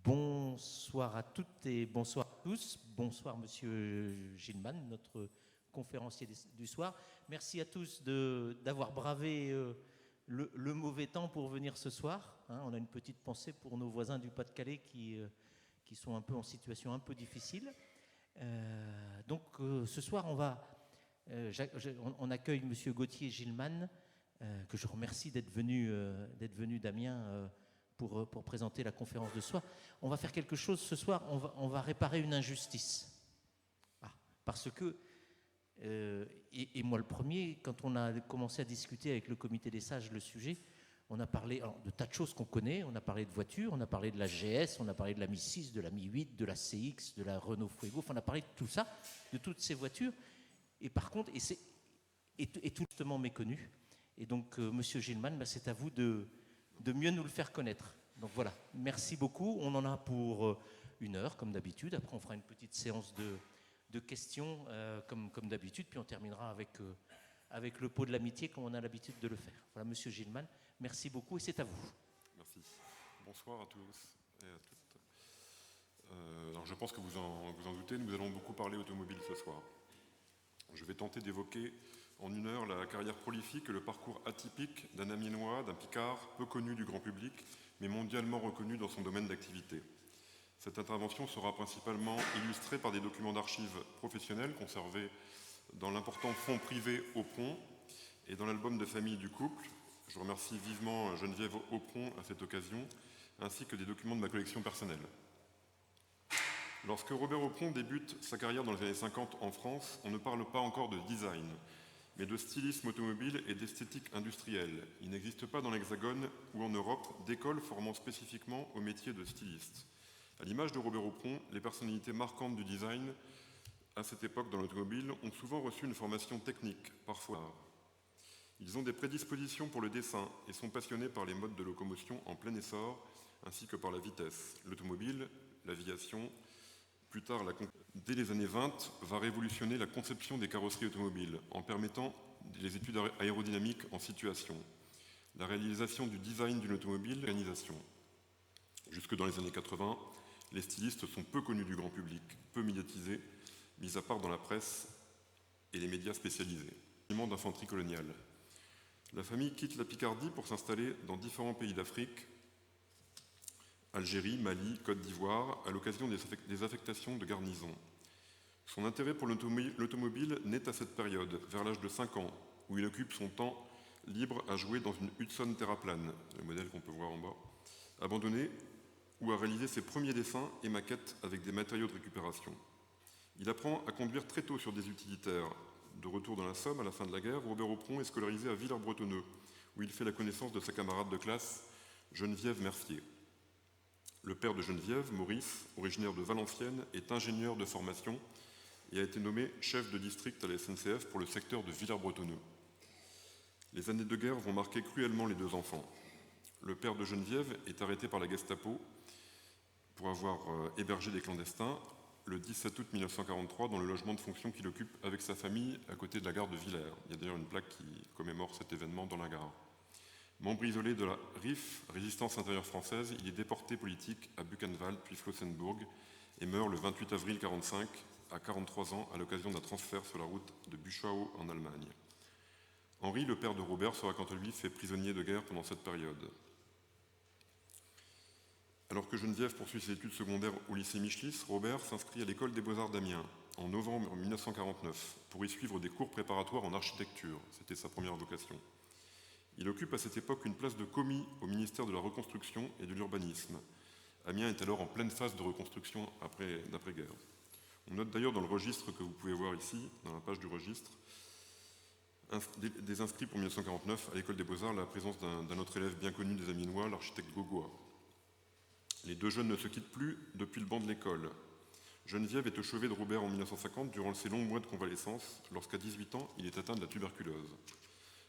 Bonsoir à toutes et bonsoir à tous. Bonsoir Monsieur Gilman, notre conférencier du soir. Merci à tous d'avoir bravé le mauvais temps pour venir ce soir. On a une petite pensée pour nos voisins du Pas-de-Calais qui sont un peu en situation un peu difficile. Donc ce soir, on accueille Monsieur Gauthier Gilman, que je remercie d'être venu d'Amiens pour présenter la conférence de soir. On va faire quelque chose ce soir, on va réparer une injustice. Parce que, et moi le premier, quand on a commencé à discuter avec le comité des sages le sujet, on a parlé de tas de choses qu'on connaît, on a parlé de voitures, on a parlé de la GS, on a parlé de la Mi 6, de la Mi 8, de la CX, de la Renault Fuego, on a parlé de tout ça, de toutes ces voitures, et par contre, et tout justement méconnu. Et donc, Monsieur Gilman, c'est à vous de mieux nous le faire connaître. Donc voilà, merci beaucoup. On en a pour 1 heure, comme d'habitude. Après, on fera une petite séance de questions, comme d'habitude, puis on terminera avec le pot de l'amitié, comme on a l'habitude de le faire. Voilà, Monsieur Gilman, merci beaucoup et c'est à vous. Merci. Bonsoir à tous et à toutes. Alors je pense que vous en doutez, nous allons beaucoup parler automobile ce soir. Je vais tenter d'évoquer en 1 heure la carrière prolifique et le parcours atypique d'un Amiénois, d'un Picard peu connu du grand public, mais mondialement reconnu dans son domaine d'activité. Cette intervention sera principalement illustrée par des documents d'archives professionnels conservés dans l'important fonds privé Aupron et dans l'album de famille du couple. Je remercie vivement Geneviève Aupron à cette occasion, ainsi que des documents de ma collection personnelle. Lorsque Robert Aupron débute sa carrière dans les années 50 en France, on ne parle pas encore de design, mais de stylisme automobile et d'esthétique industrielle. Il n'existe pas dans l'Hexagone ou en Europe d'école formant spécifiquement au métier de styliste. À l'image de Robert Aupron, les personnalités marquantes du design à cette époque dans l'automobile ont souvent reçu une formation technique, parfois. Ils ont des prédispositions pour le dessin et sont passionnés par les modes de locomotion en plein essor, ainsi que par la vitesse. L'automobile, l'aviation, plus tard, dès les années 20, va révolutionner la conception des carrosseries automobiles en permettant les études aérodynamiques en situation, la réalisation du design d'une automobile, l'organisation. Jusque dans les années 80, les stylistes sont peu connus du grand public, peu médiatisés, mis à part dans la presse et les médias spécialisés. D'infanterie coloniale. La famille quitte la Picardie pour s'installer dans différents pays d'Afrique, Algérie, Mali, Côte d'Ivoire, à l'occasion des affectations de garnison. Son intérêt pour l'automobile naît à cette période, vers l'âge de 5 ans, où il occupe son temps libre à jouer dans une Hudson Terraplane, le modèle qu'on peut voir en bas, abandonnée, ou à réaliser ses premiers dessins et maquettes avec des matériaux de récupération. Il apprend à conduire très tôt sur des utilitaires. De retour dans la Somme, à la fin de la guerre, Robert Aupron est scolarisé à Villers-Bretonneux, où il fait la connaissance de sa camarade de classe, Geneviève Mercier. Le père de Geneviève, Maurice, originaire de Valenciennes, est ingénieur de formation et a été nommé chef de district à la SNCF pour le secteur de Villers-Bretonneux. Les années de guerre vont marquer cruellement les deux enfants. Le père de Geneviève est arrêté par la Gestapo pour avoir hébergé des clandestins le 17 août 1943 dans le logement de fonction qu'il occupe avec sa famille à côté de la gare de Villers. Il y a d'ailleurs une plaque qui commémore cet événement dans la gare. Membre isolé de la RIF, Résistance intérieure française, il est déporté politique à Buchenwald puis Flossenburg et meurt le 28 avril 1945 à 43 ans à l'occasion d'un transfert sur la route de Buchau en Allemagne. Henri, le père de Robert, sera quant à lui fait prisonnier de guerre pendant cette période. Alors que Geneviève poursuit ses études secondaires au lycée Michelis, Robert s'inscrit à l'école des Beaux-Arts d'Amiens en novembre 1949 pour y suivre des cours préparatoires en architecture. C'était sa première vocation. Il occupe à cette époque une place de commis au ministère de la Reconstruction et de l'Urbanisme. Amiens est alors en pleine phase de reconstruction d'après-guerre. On note d'ailleurs dans le registre que vous pouvez voir ici, dans la page du registre, des inscrits pour 1949 à l'école des Beaux-Arts, la présence d'un autre élève bien connu des Amiénois, l'architecte Gogoa. Les deux jeunes ne se quittent plus depuis le banc de l'école. Geneviève est au chevet de Robert en 1950 durant ses longs mois de convalescence, lorsqu'à 18 ans, il est atteint de la tuberculose.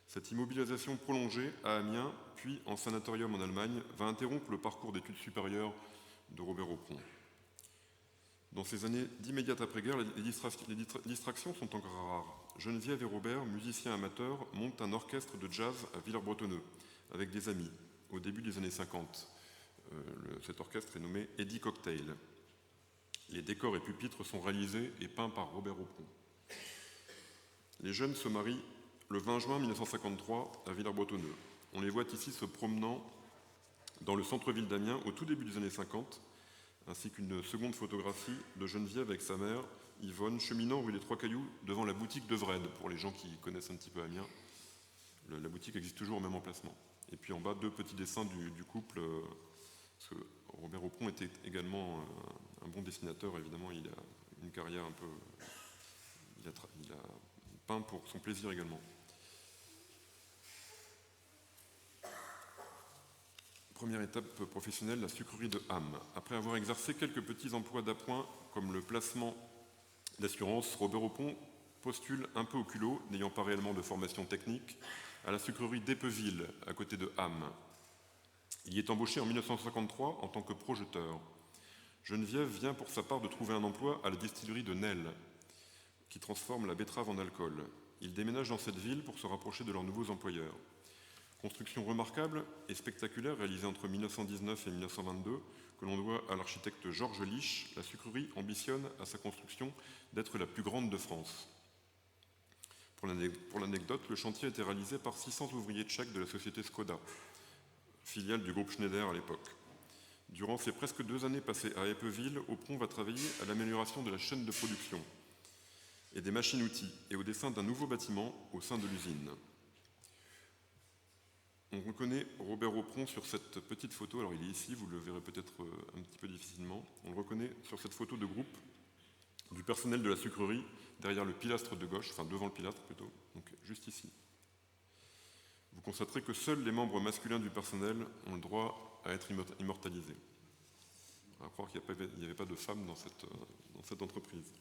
Cette immobilisation prolongée à Amiens, puis en sanatorium en Allemagne, va interrompre le parcours d'études supérieures de Robert Aupron. Dans ces années d'immédiate après-guerre, les distractions sont encore rares. Geneviève et Robert, musiciens amateurs, montent un orchestre de jazz à Villers-Bretonneux, avec des amis, au début des années 50. Cet orchestre est nommé Eddie Cocktail. Les décors et pupitres sont réalisés et peints par Robert Aupron. Les jeunes se marient le 20 juin 1953 à Villers-Bretonneux. On les voit ici se promenant dans le centre-ville d'Amiens au tout début des années 50, ainsi qu'une seconde photographie de Geneviève avec sa mère, Yvonne, cheminant rue des Trois Cailloux devant la boutique de Vred, pour les gens qui connaissent un petit peu Amiens. La boutique existe toujours au même emplacement. Et puis en bas, 2 petits dessins du couple, parce que Robert Aupron était également un bon dessinateur, évidemment, il a une carrière un peu... Il a peint pour son plaisir également. Première étape professionnelle, la sucrerie de Ham. Après avoir exercé quelques petits emplois d'appoint, comme le placement d'assurance, Robert Aupron postule un peu au culot, n'ayant pas réellement de formation technique, à la sucrerie d'Épeville, à côté de Ham. Il y est embauché en 1953 en tant que projeteur. Geneviève vient pour sa part de trouver un emploi à la distillerie de Nesle, qui transforme la betterave en alcool. Ils déménagent dans cette ville pour se rapprocher de leurs nouveaux employeurs. Construction remarquable et spectaculaire réalisée entre 1919 et 1922, que l'on doit à l'architecte Georges Lich, la sucrerie ambitionne à sa construction d'être la plus grande de France. Pour l'anecdote, le chantier a été réalisé par 600 ouvriers tchèques de la société Skoda, filiale du groupe Schneider à l'époque. Durant ces presque 2 années passées à Épeville, Aupron va travailler à l'amélioration de la chaîne de production et des machines-outils et au dessin d'un nouveau bâtiment au sein de l'usine. On reconnaît Robert Aupron sur cette petite photo, alors il est ici, vous le verrez peut-être un petit peu difficilement. On le reconnaît sur cette photo de groupe du personnel de la sucrerie derrière le pilastre de gauche, enfin devant le pilastre plutôt, donc juste ici. Vous constaterez que seuls les membres masculins du personnel ont le droit à être immortalisés. On va croire qu'il n'y avait pas de femmes dans cette entreprise.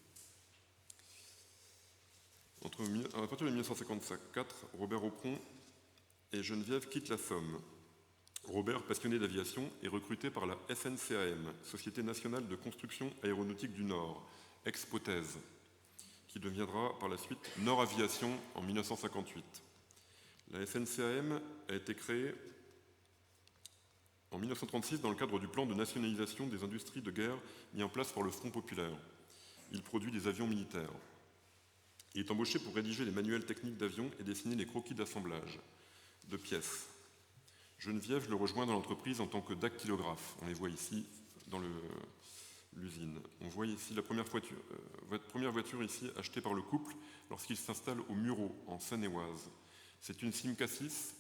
À partir de 1954, Robert Aupron et Geneviève quittent la Somme. Robert, passionné d'aviation, est recruté par la SNCAM, Société nationale de construction aéronautique du Nord, ex-Pothèse, qui deviendra par la suite Nord Aviation en 1958. La SNCAM a été créée en 1936 dans le cadre du plan de nationalisation des industries de guerre mis en place par le Front populaire. Il produit des avions militaires. Il est embauché pour rédiger les manuels techniques d'avions et dessiner les croquis d'assemblage de pièces. Geneviève le rejoint dans l'entreprise en tant que dactylographe. On les voit ici dans l'usine. On voit ici la première voiture ici achetée par le couple lorsqu'il s'installe au Mureau, en Seine-et-Oise. C'est une Simca 6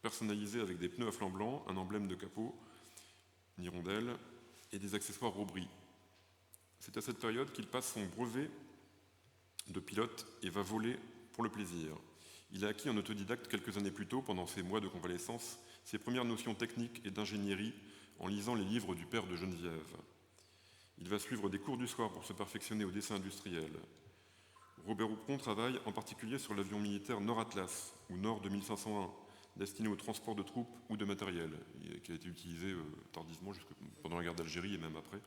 personnalisée avec des pneus à flanc blanc, un emblème de capot, une hirondelle et des accessoires Robry. C'est à cette période qu'il passe son brevet de pilote et va voler pour le plaisir. Il a acquis en autodidacte quelques années plus tôt, pendant ses mois de convalescence, ses premières notions techniques et d'ingénierie en lisant les livres du père de Geneviève. Il va suivre des cours du soir pour se perfectionner au dessin industriel. Robert Aupron travaille en particulier sur l'avion militaire Nord Atlas, ou Nord 2501, destiné au transport de troupes ou de matériel, qui a été utilisé tardivement pendant la guerre d'Algérie et même après.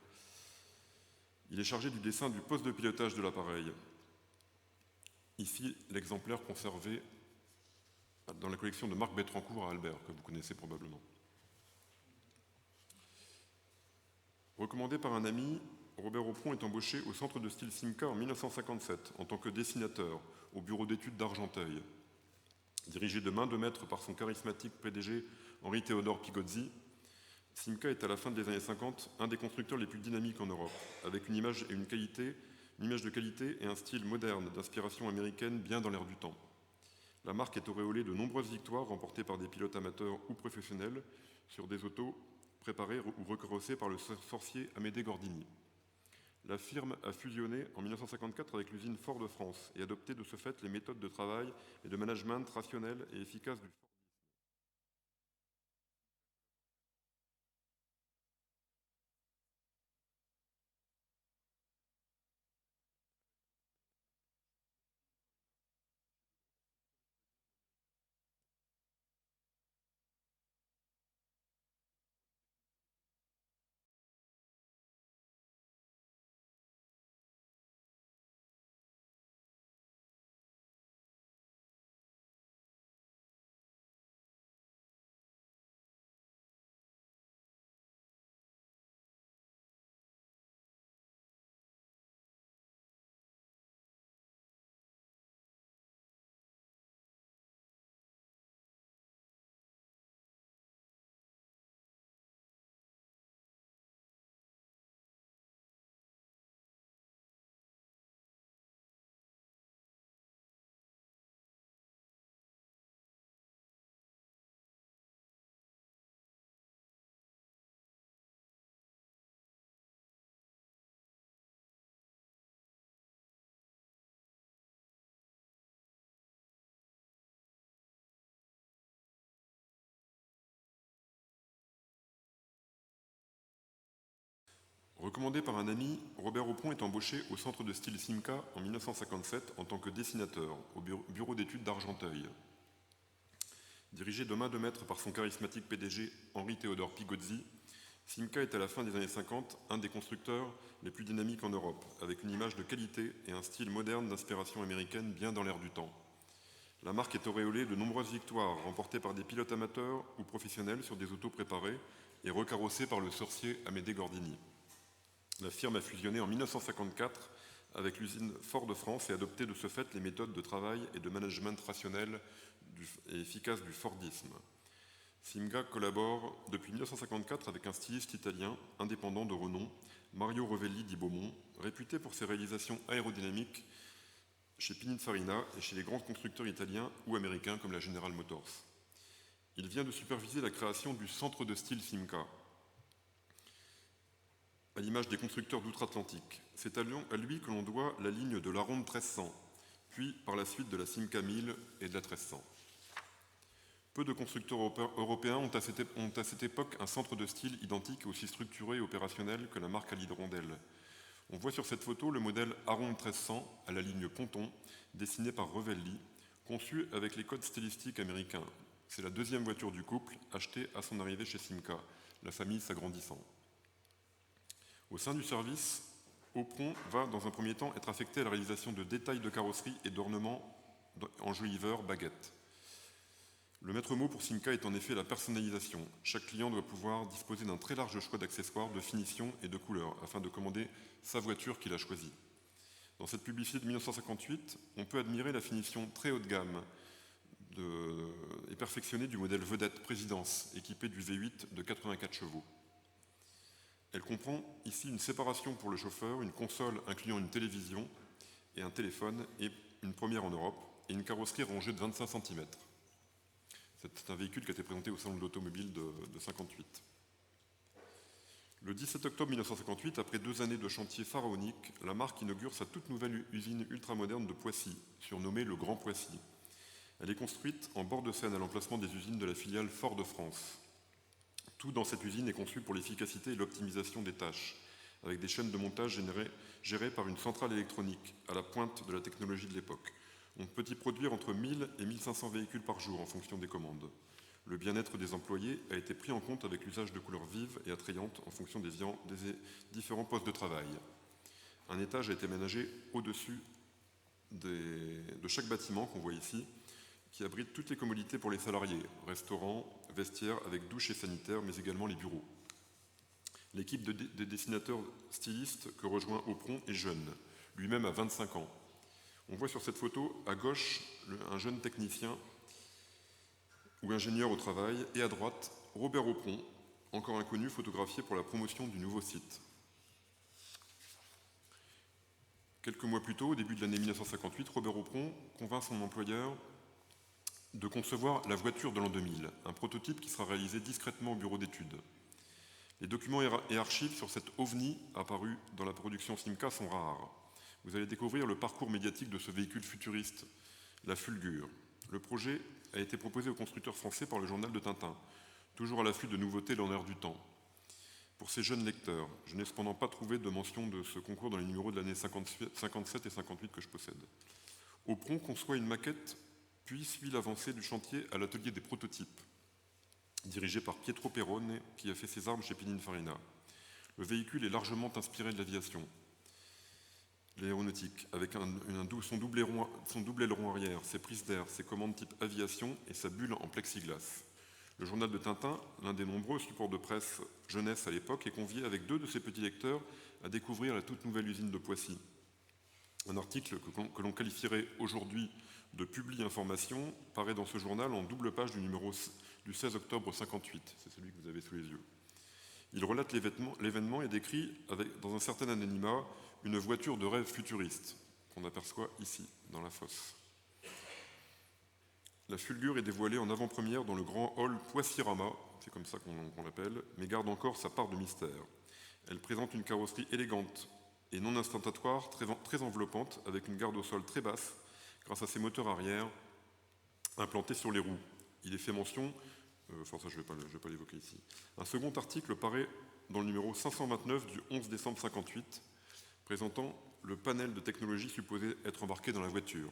Il est chargé du dessin du poste de pilotage de l'appareil. Ici, l'exemplaire conservé dans la collection de Marc Betrancourt à Albert, que vous connaissez probablement. Recommandé par un ami, Robert Aupron est embauché au centre de style Simca en 1957 en tant que dessinateur au bureau d'études d'Argenteuil. Dirigé de main de maître par son charismatique PDG Henri-Théodore Pigozzi, Simca est à la fin des années 50 un des constructeurs les plus dynamiques en Europe, avec une image de qualité et un style moderne d'inspiration américaine bien dans l'air du temps. La marque est auréolée de nombreuses victoires remportées par des pilotes amateurs ou professionnels sur des autos préparées ou recrossées par le sorcier Amédée Gordini. La firme a fusionné en 1954 avec l'usine Ford de France et adopté de ce fait les méthodes de travail et de management rationnelles et efficaces du Recommandé par un ami, Robert Aupron est embauché au centre de style Simca en 1957 en tant que dessinateur au bureau d'études d'Argenteuil. Dirigé de main de maître par son charismatique PDG Henri-Théodore Pigozzi, Simca est à la fin des années 50 un des constructeurs les plus dynamiques en Europe, avec une image de qualité et un style moderne d'inspiration américaine bien dans l'air du temps. La marque est auréolée de nombreuses victoires remportées par des pilotes amateurs ou professionnels sur des autos préparées et recarrossées par le sorcier Amédée Gordini. La firme a fusionné en 1954 avec l'usine Ford de France et adopté de ce fait les méthodes de travail et de management rationnel et efficace du Fordisme. Simca collabore depuis 1954 avec un styliste italien indépendant de renom, Mario Rovelli di Beaumont, réputé pour ses réalisations aérodynamiques chez Pininfarina et chez les grands constructeurs italiens ou américains comme la General Motors. Il vient de superviser la création du centre de style Simca, à l'image des constructeurs d'outre-Atlantique. C'est à lui que l'on doit la ligne de la Ronde 1300, puis par la suite de la Simca 1000 et de la 1300. Peu de constructeurs européens ont à cette époque un centre de style identique et aussi structuré et opérationnel que la marque à l'hydrondelle. On voit sur cette photo le modèle Aronde 1300 à la ligne ponton, dessiné par Rovelli, conçu avec les codes stylistiques américains. C'est la deuxième voiture du couple, achetée à son arrivée chez Simca, la famille s'agrandissant. Au sein du service, Aupron va dans un premier temps être affecté à la réalisation de détails de carrosserie et d'ornements enjoliveurs baguettes. Le maître mot pour Simca est en effet la personnalisation. Chaque client doit pouvoir disposer d'un très large choix d'accessoires, de finitions et de couleurs afin de commander sa voiture qu'il a choisie. Dans cette publicité de 1958, on peut admirer la finition très haut de gamme et perfectionnée du modèle vedette Présidence, équipé du V8 de 84 chevaux. Elle comprend ici une séparation pour le chauffeur, une console incluant une télévision et un téléphone, et une première en Europe, et une carrosserie rangée de 25 cm. C'est un véhicule qui a été présenté au salon de l'automobile de 1958. Le 17 octobre 1958, après 2 années de chantier pharaonique, la marque inaugure sa toute nouvelle usine ultramoderne de Poissy, surnommée le Grand Poissy. Elle est construite en bord de Seine à l'emplacement des usines de la filiale Ford de France. Tout dans cette usine est conçu pour l'efficacité et l'optimisation des tâches, avec des chaînes de montage gérées par une centrale électronique à la pointe de la technologie de l'époque. On peut y produire entre 1000 et 1500 véhicules par jour en fonction des commandes. Le bien-être des employés a été pris en compte avec l'usage de couleurs vives et attrayantes en fonction des différents postes de travail. Un étage a été aménagé au-dessus de chaque bâtiment qu'on voit ici, qui abrite toutes les commodités pour les salariés, restaurants, vestiaires avec douche et sanitaire, mais également les bureaux. L'équipe des dessinateurs stylistes que rejoint Aupron est jeune, lui-même à 25 ans. On voit sur cette photo, à gauche, un jeune technicien ou ingénieur au travail, et à droite, Robert Aupron, encore inconnu, photographié pour la promotion du nouveau site. Quelques mois plus tôt, au début de l'année 1958, Robert Aupron convainc son employeur de concevoir la voiture de l'an 2000, un prototype qui sera réalisé discrètement au bureau d'études. Les documents et archives sur cet ovni apparu dans la production Simca sont rares. Vous allez découvrir le parcours médiatique de ce véhicule futuriste, la Fulgure. Le projet a été proposé aux constructeurs français par le journal de Tintin, toujours à l'affût de nouveautés dans l'air du temps. Pour ces jeunes lecteurs, je n'ai cependant pas trouvé de mention de ce concours dans les numéros de l'année 57 et 58 que je possède. Aupron conçoit une maquette, puis suit l'avancée du chantier à l'atelier des prototypes, dirigé par Pietro Perrone, qui a fait ses armes chez Pininfarina. Le véhicule est largement inspiré de l'aviation, l'aéronautique, avec son double aileron arrière, ses prises d'air, ses commandes type aviation et sa bulle en plexiglas. Le journal de Tintin, l'un des nombreux supports de presse jeunesse à l'époque, est convié avec 2 de ses petits lecteurs à découvrir la toute nouvelle usine de Poissy. Un article que l'on qualifierait aujourd'hui de Publi Information paraît dans ce journal en double page du numéro du 16 octobre 58. C'est celui que vous avez sous les yeux. Il relate l'événement et décrit, dans un certain anonymat, une voiture de rêve futuriste qu'on aperçoit ici, dans la fosse. La Fulgure est dévoilée en avant-première dans le grand hall Poissyrama, c'est comme ça qu'on l'appelle, mais garde encore sa part de mystère. Elle présente une carrosserie élégante et non instantatoire, très enveloppante, avec une garde au sol très basse, grâce à ses moteurs arrière implantés sur les roues. Il est fait mention Ça, je ne vais pas l'évoquer ici. Un second article paraît dans le numéro 529 du 11 décembre 58, présentant le panel de technologies supposées être embarquées dans la voiture.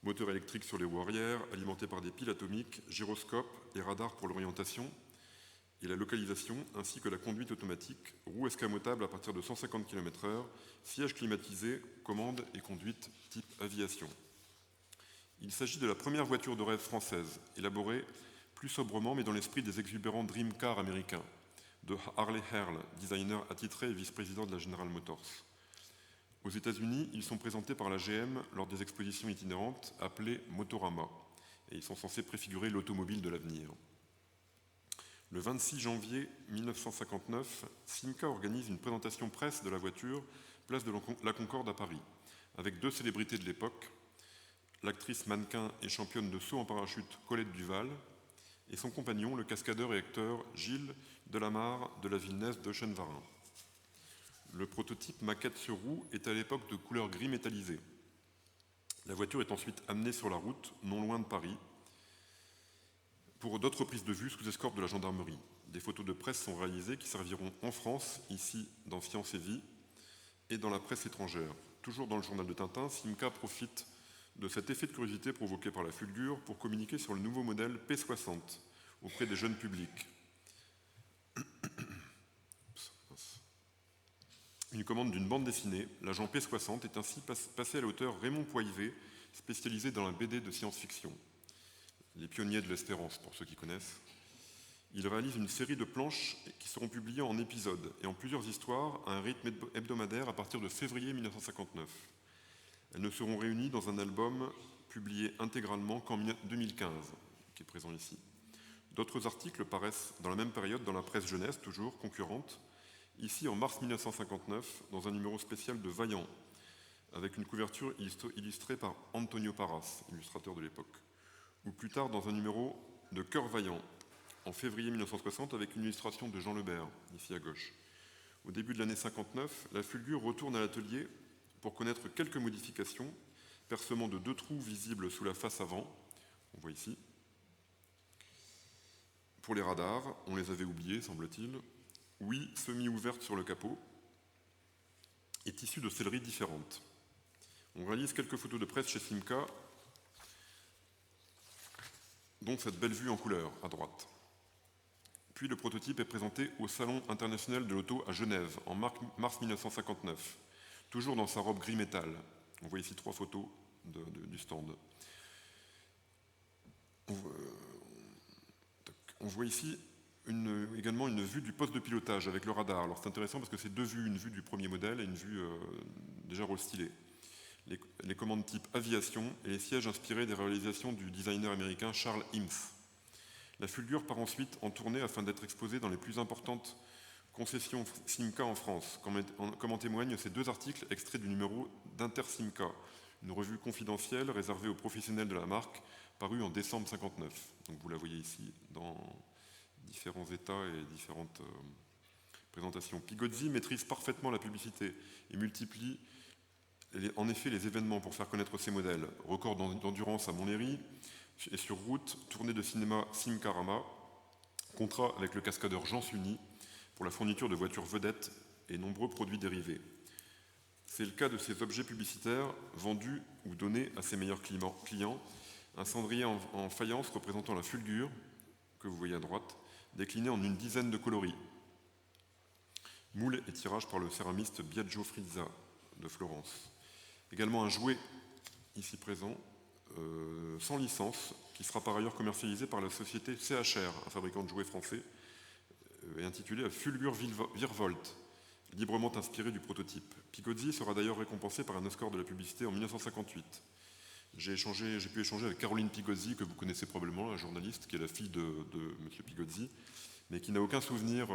Moteur électrique sur les roues arrière, alimenté par des piles atomiques, gyroscope et radars pour l'orientation et la localisation, ainsi que la conduite automatique, roues escamotables à partir de 150 km/h, sièges climatisés, commande et conduite type aviation. Il s'agit de la première voiture de rêve française, élaborée plus sobrement mais dans l'esprit des exubérants Dream Car américains, de Harley Earl, designer attitré et vice-président de la General Motors. Aux États-Unis, ils sont présentés par la GM lors des expositions itinérantes appelées Motorama, et ils sont censés préfigurer l'automobile de l'avenir. Le 26 janvier 1959, Simca organise une présentation presse de la voiture, place de la Concorde à Paris, avec 2 célébrités de l'époque, l'actrice mannequin et championne de saut en parachute Colette Duval, et son compagnon, le cascadeur et acteur Gilles Delamarre de la Villeneuve de Chennevarin. Le prototype maquette sur roue est à l'époque de couleur gris métallisé. La voiture est ensuite amenée sur la route, non loin de Paris, pour d'autres prises de vue sous escorte de la gendarmerie. Des photos de presse sont réalisées qui serviront en France, ici dans Science et Vie, et dans la presse étrangère. Toujours dans le journal de Tintin, Simca profite de cet effet de curiosité provoqué par la fulgure pour communiquer sur le nouveau modèle P60 auprès des jeunes publics. Une commande d'une bande dessinée, l'agent P60 est ainsi passé à l'auteur Raymond Poivet, spécialisé dans la BD de science-fiction. Les pionniers de l'espérance, pour ceux qui connaissent. Il réalise une série de planches qui seront publiées en épisodes et en plusieurs histoires à un rythme hebdomadaire à partir de février 1959. Elles ne seront réunies dans un album publié intégralement qu'en 2015, qui est présent ici. D'autres articles paraissent dans la même période dans la presse jeunesse, toujours concurrente, ici en mars 1959, dans un numéro spécial de Vaillant, avec une couverture illustrée par Antonio Parras, illustrateur de l'époque, ou plus tard dans un numéro de Cœur Vaillant, en février 1960, avec une illustration de Jean Lebert, ici à gauche. Au début de l'année 59, la fulgure retourne à l'atelier pour connaître quelques modifications, percement de 2 trous visibles sous la face avant, on voit ici. Pour les radars, on les avait oubliés, semble-t-il. Oui, semi-ouverte sur le capot, et tissu de sellerie différentes. On réalise quelques photos de presse chez Simca, dont cette belle vue en couleur, à droite. Puis le prototype est présenté au Salon international de l'auto à Genève, en mars 1959, toujours dans sa robe gris métal. On voit ici 3 photos du stand. On voit ici également une vue du poste de pilotage avec le radar. Alors c'est intéressant parce que c'est 2 vues, une vue du premier modèle et une vue déjà restylée. Les commandes type aviation et les sièges inspirés des réalisations du designer américain Charles Eames. La fulgure part ensuite en tournée afin d'être exposée dans les plus importantes concessions Simca en France, comme en témoignent ces 2 articles extraits du numéro d'Inter-Simca, une revue confidentielle réservée aux professionnels de la marque, parue en décembre 59. Donc vous la voyez ici dans différents états et différentes présentations. Pigozzi maîtrise parfaitement la publicité et multiplie en effet les événements pour faire connaître ses modèles. Record d'endurance à Montlhéry et sur route, tournée de cinéma Simcarama, contrat avec le cascadeur Jean Sunny pour la fourniture de voitures vedettes et nombreux produits dérivés. C'est le cas de ces objets publicitaires vendus ou donnés à ses meilleurs clients. Un cendrier en faïence représentant la fulgure, que vous voyez à droite, décliné en une dizaine de coloris. Moule et tirage par le céramiste Biagio Frizza de Florence. Également un jouet ici présent, sans licence, qui sera par ailleurs commercialisé par la société CHR, un fabricant de jouets français, et intitulé Fulgur Virvolt, librement inspiré du prototype. Pigozzi sera d'ailleurs récompensé par un Oscar de la publicité en 1958. J'ai pu échanger avec Caroline Pigozzi, que vous connaissez probablement, la journaliste, qui est la fille de M. Pigozzi, mais qui n'a aucun souvenir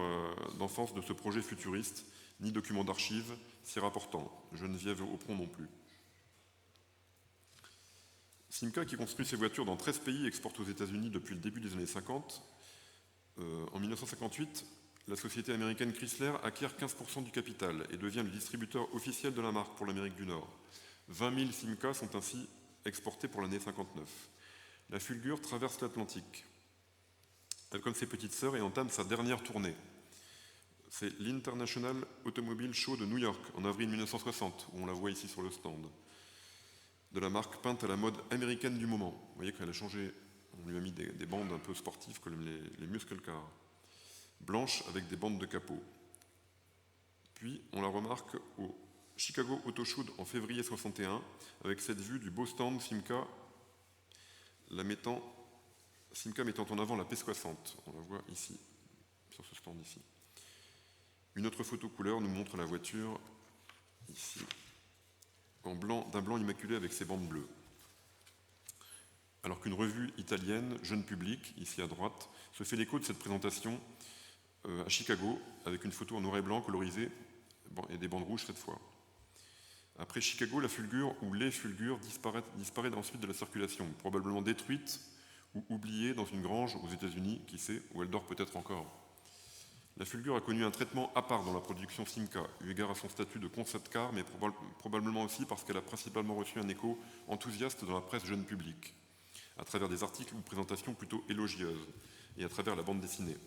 d'enfance de ce projet futuriste, ni document d'archives s'y rapportant. Geneviève Aupron non plus. Simca, qui construit ses voitures dans 13 pays, exporte aux États-Unis depuis le début des années 50. En 1958, la société américaine Chrysler acquiert 15% du capital et devient le distributeur officiel de la marque pour l'Amérique du Nord. 20 000 Simca sont ainsi exportés pour l'année 59. La fulgure traverse l'Atlantique. elle, comme ses petites sœurs, et entame sa dernière tournée. C'est l'International Automobile Show de New York, en avril 1960, où on la voit ici sur le stand, de la marque peinte à la mode américaine du moment. Vous voyez qu'elle a changé, on lui a mis des bandes un peu sportives comme les muscle cars, blanches avec des bandes de capot. Puis on la remarque au Chicago Auto Show en février 61, avec cette vue du beau stand Simca, Simca mettant en avant la P60. On la voit ici, sur ce stand ici. Une autre photo couleur nous montre la voiture ici, d'un blanc immaculé avec ses bandes bleues. Alors qu'une revue italienne, Jeune Public, ici à droite, se fait l'écho de cette présentation à Chicago, avec une photo en noir et blanc colorisée et des bandes rouges cette fois. Après Chicago, la Fulgure ou les Fulgures disparaît ensuite de la circulation, probablement détruite ou oubliée dans une grange aux États-Unis, qui sait, où elle dort peut-être encore. La Fulgure a connu un traitement à part dans la production Simca, eu égard à son statut de concept car, mais probablement aussi parce qu'elle a principalement reçu un écho enthousiaste dans la presse jeune public, à travers des articles ou présentations plutôt élogieuses, et à travers la bande dessinée.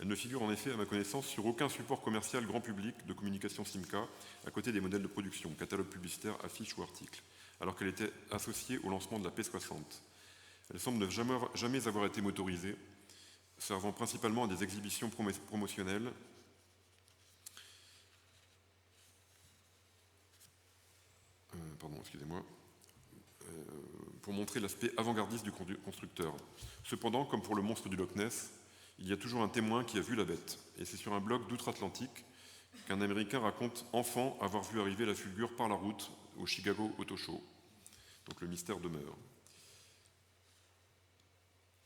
Elle ne figure en effet, à ma connaissance, sur aucun support commercial grand public de communication Simca, à côté des modèles de production, catalogues publicitaires, affiches ou articles, alors qu'elle était associée au lancement de la P60. Elle semble ne jamais avoir été motorisée, servant principalement à des exhibitions promotionnelles. Pour montrer l'aspect avant-gardiste du constructeur. Cependant, comme pour le monstre du Loch Ness, il y a toujours un témoin qui a vu la bête. Et c'est sur un blog d'outre-Atlantique qu'un Américain raconte enfant avoir vu arriver la Fulgure par la route au Chicago Auto Show. Donc le mystère demeure.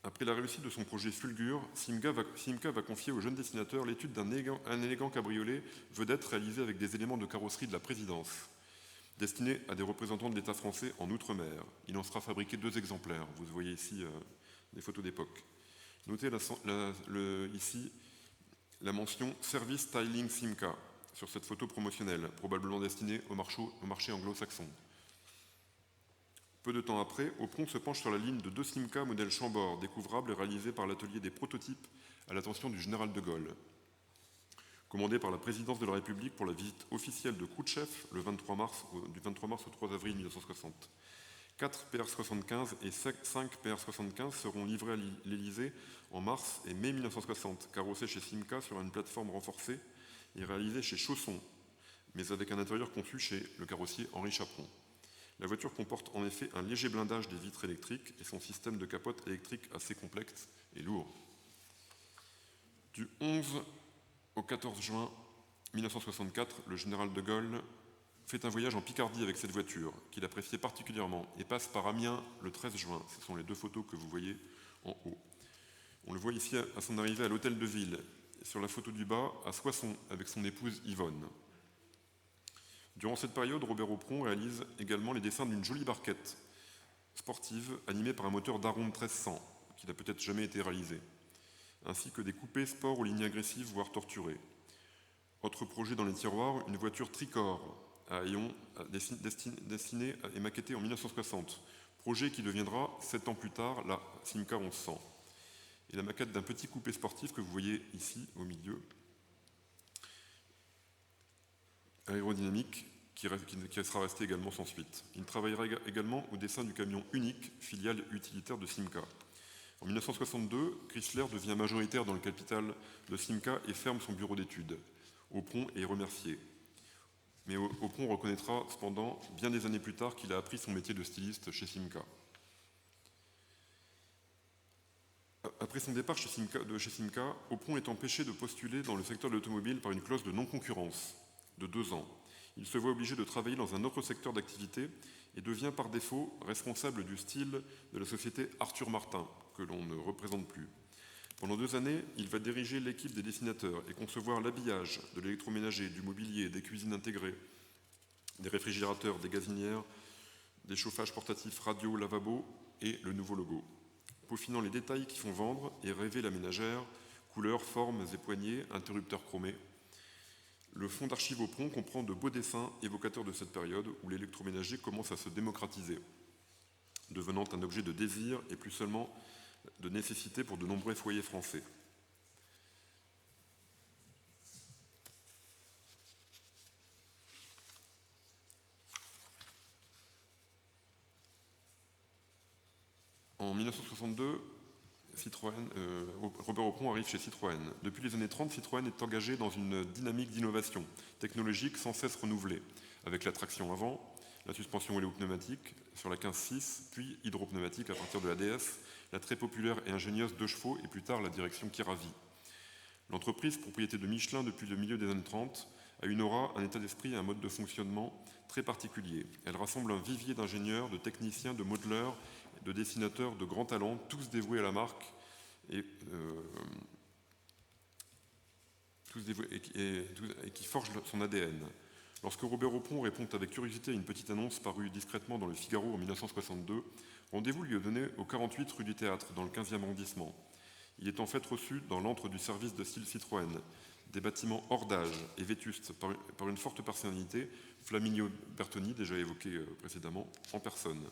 Après la réussite de son projet Fulgure, Simca va confier au jeune dessinateur l'étude d'un élégant cabriolet vedette réalisé avec des éléments de carrosserie de la présidence, destiné à des représentants de l'État français en Outre-mer. Il en sera fabriqué 2 exemplaires. Vous voyez ici des photos d'époque. Notez ici la mention Service Styling Simca sur cette photo promotionnelle, probablement destinée au marché anglo-saxon. Peu de temps après, Aupron se penche sur la ligne de 2 Simca modèle Chambord, découvrables et réalisés par l'atelier des prototypes à l'attention du général de Gaulle. Commandé par la présidence de la République pour la visite officielle de Khrouchtchev du 23 mars au 3 avril 1960. 4 PR75 et 5 PR75 seront livrés à l'Élysée en mars et mai 1960, carrossés chez Simca sur une plateforme renforcée et réalisés chez Chausson, mais avec un intérieur conçu chez le carrossier Henri Chaperon. La voiture comporte en effet un léger blindage des vitres électriques et son système de capote électrique assez complexe et lourd. Du 11 au 14 juin 1964, le général de Gaulle fait un voyage en Picardie avec cette voiture, qu'il appréciait particulièrement, et passe par Amiens le 13 juin. Ce sont les 2 photos que vous voyez en haut. On le voit ici à son arrivée à l'hôtel de ville, et sur la photo du bas, à Soissons, avec son épouse Yvonne. Durant cette période, Robert Aupron réalise également les dessins d'une jolie barquette sportive animée par un moteur d'Aronde 1300, qui n'a peut-être jamais été réalisé, ainsi que des coupés sport aux lignes agressives, voire torturées. Autre projet dans les tiroirs, une voiture tricorps à Aillon, destinée et maquettée en 1960. Projet qui deviendra, 7 ans plus tard, la Simca 1100. Et la maquette d'un petit coupé sportif que vous voyez ici au milieu, aérodynamique, qui sera resté également sans suite. Il travaillera également au dessin du camion unique, filiale utilitaire de Simca. En 1962, Chrysler devient majoritaire dans le capital de Simca et ferme son bureau d'études. Aupron est remercié. Mais Aupron reconnaîtra cependant, bien des années plus tard, qu'il a appris son métier de styliste chez Simca. Après son départ de chez Simca, Aupron est empêché de postuler dans le secteur de l'automobile par une clause de non-concurrence de 2 ans. Il se voit obligé de travailler dans un autre secteur d'activité et devient par défaut responsable du style de la société Arthur Martin, que l'on ne représente plus. Pendant 2 années, il va diriger l'équipe des dessinateurs et concevoir l'habillage de l'électroménager, du mobilier, des cuisines intégrées, des réfrigérateurs, des gazinières, des chauffages portatifs radio, lavabo et le nouveau logo. Peaufinant les détails qui font vendre et rêver la ménagère, couleurs, formes et poignées, interrupteurs chromés. Le fonds d'archives Aupron comprend de beaux dessins évocateurs de cette période où l'électroménager commence à se démocratiser, devenant un objet de désir et plus seulement de nécessité pour de nombreux foyers français. En 1962, Robert Aupron arrive chez Citroën. Depuis les années 30, Citroën est engagé dans une dynamique d'innovation technologique sans cesse renouvelée, avec la traction avant, la suspension héliopneumatique sur la 15.6, puis hydropneumatique à partir de la DS, la très populaire et ingénieuse 2 chevaux et plus tard la direction Kiravi. L'entreprise, propriété de Michelin depuis le milieu des années 30, a une aura, un état d'esprit et un mode de fonctionnement très particulier. Elle rassemble un vivier d'ingénieurs, de techniciens, de modeleurs, de dessinateurs de grands talents, tous dévoués à la marque et qui forgent son ADN. Lorsque Robert Aupron répond avec curiosité à une petite annonce parue discrètement dans le Figaro en 1962, rendez-vous lui est donné au 48 rue du Théâtre, dans le 15e arrondissement. Il est en fait reçu dans l'antre du service de style Citroën, des bâtiments hors d'âge et vétustes par une forte personnalité, Flaminio Bertoni, déjà évoqué précédemment, en personne.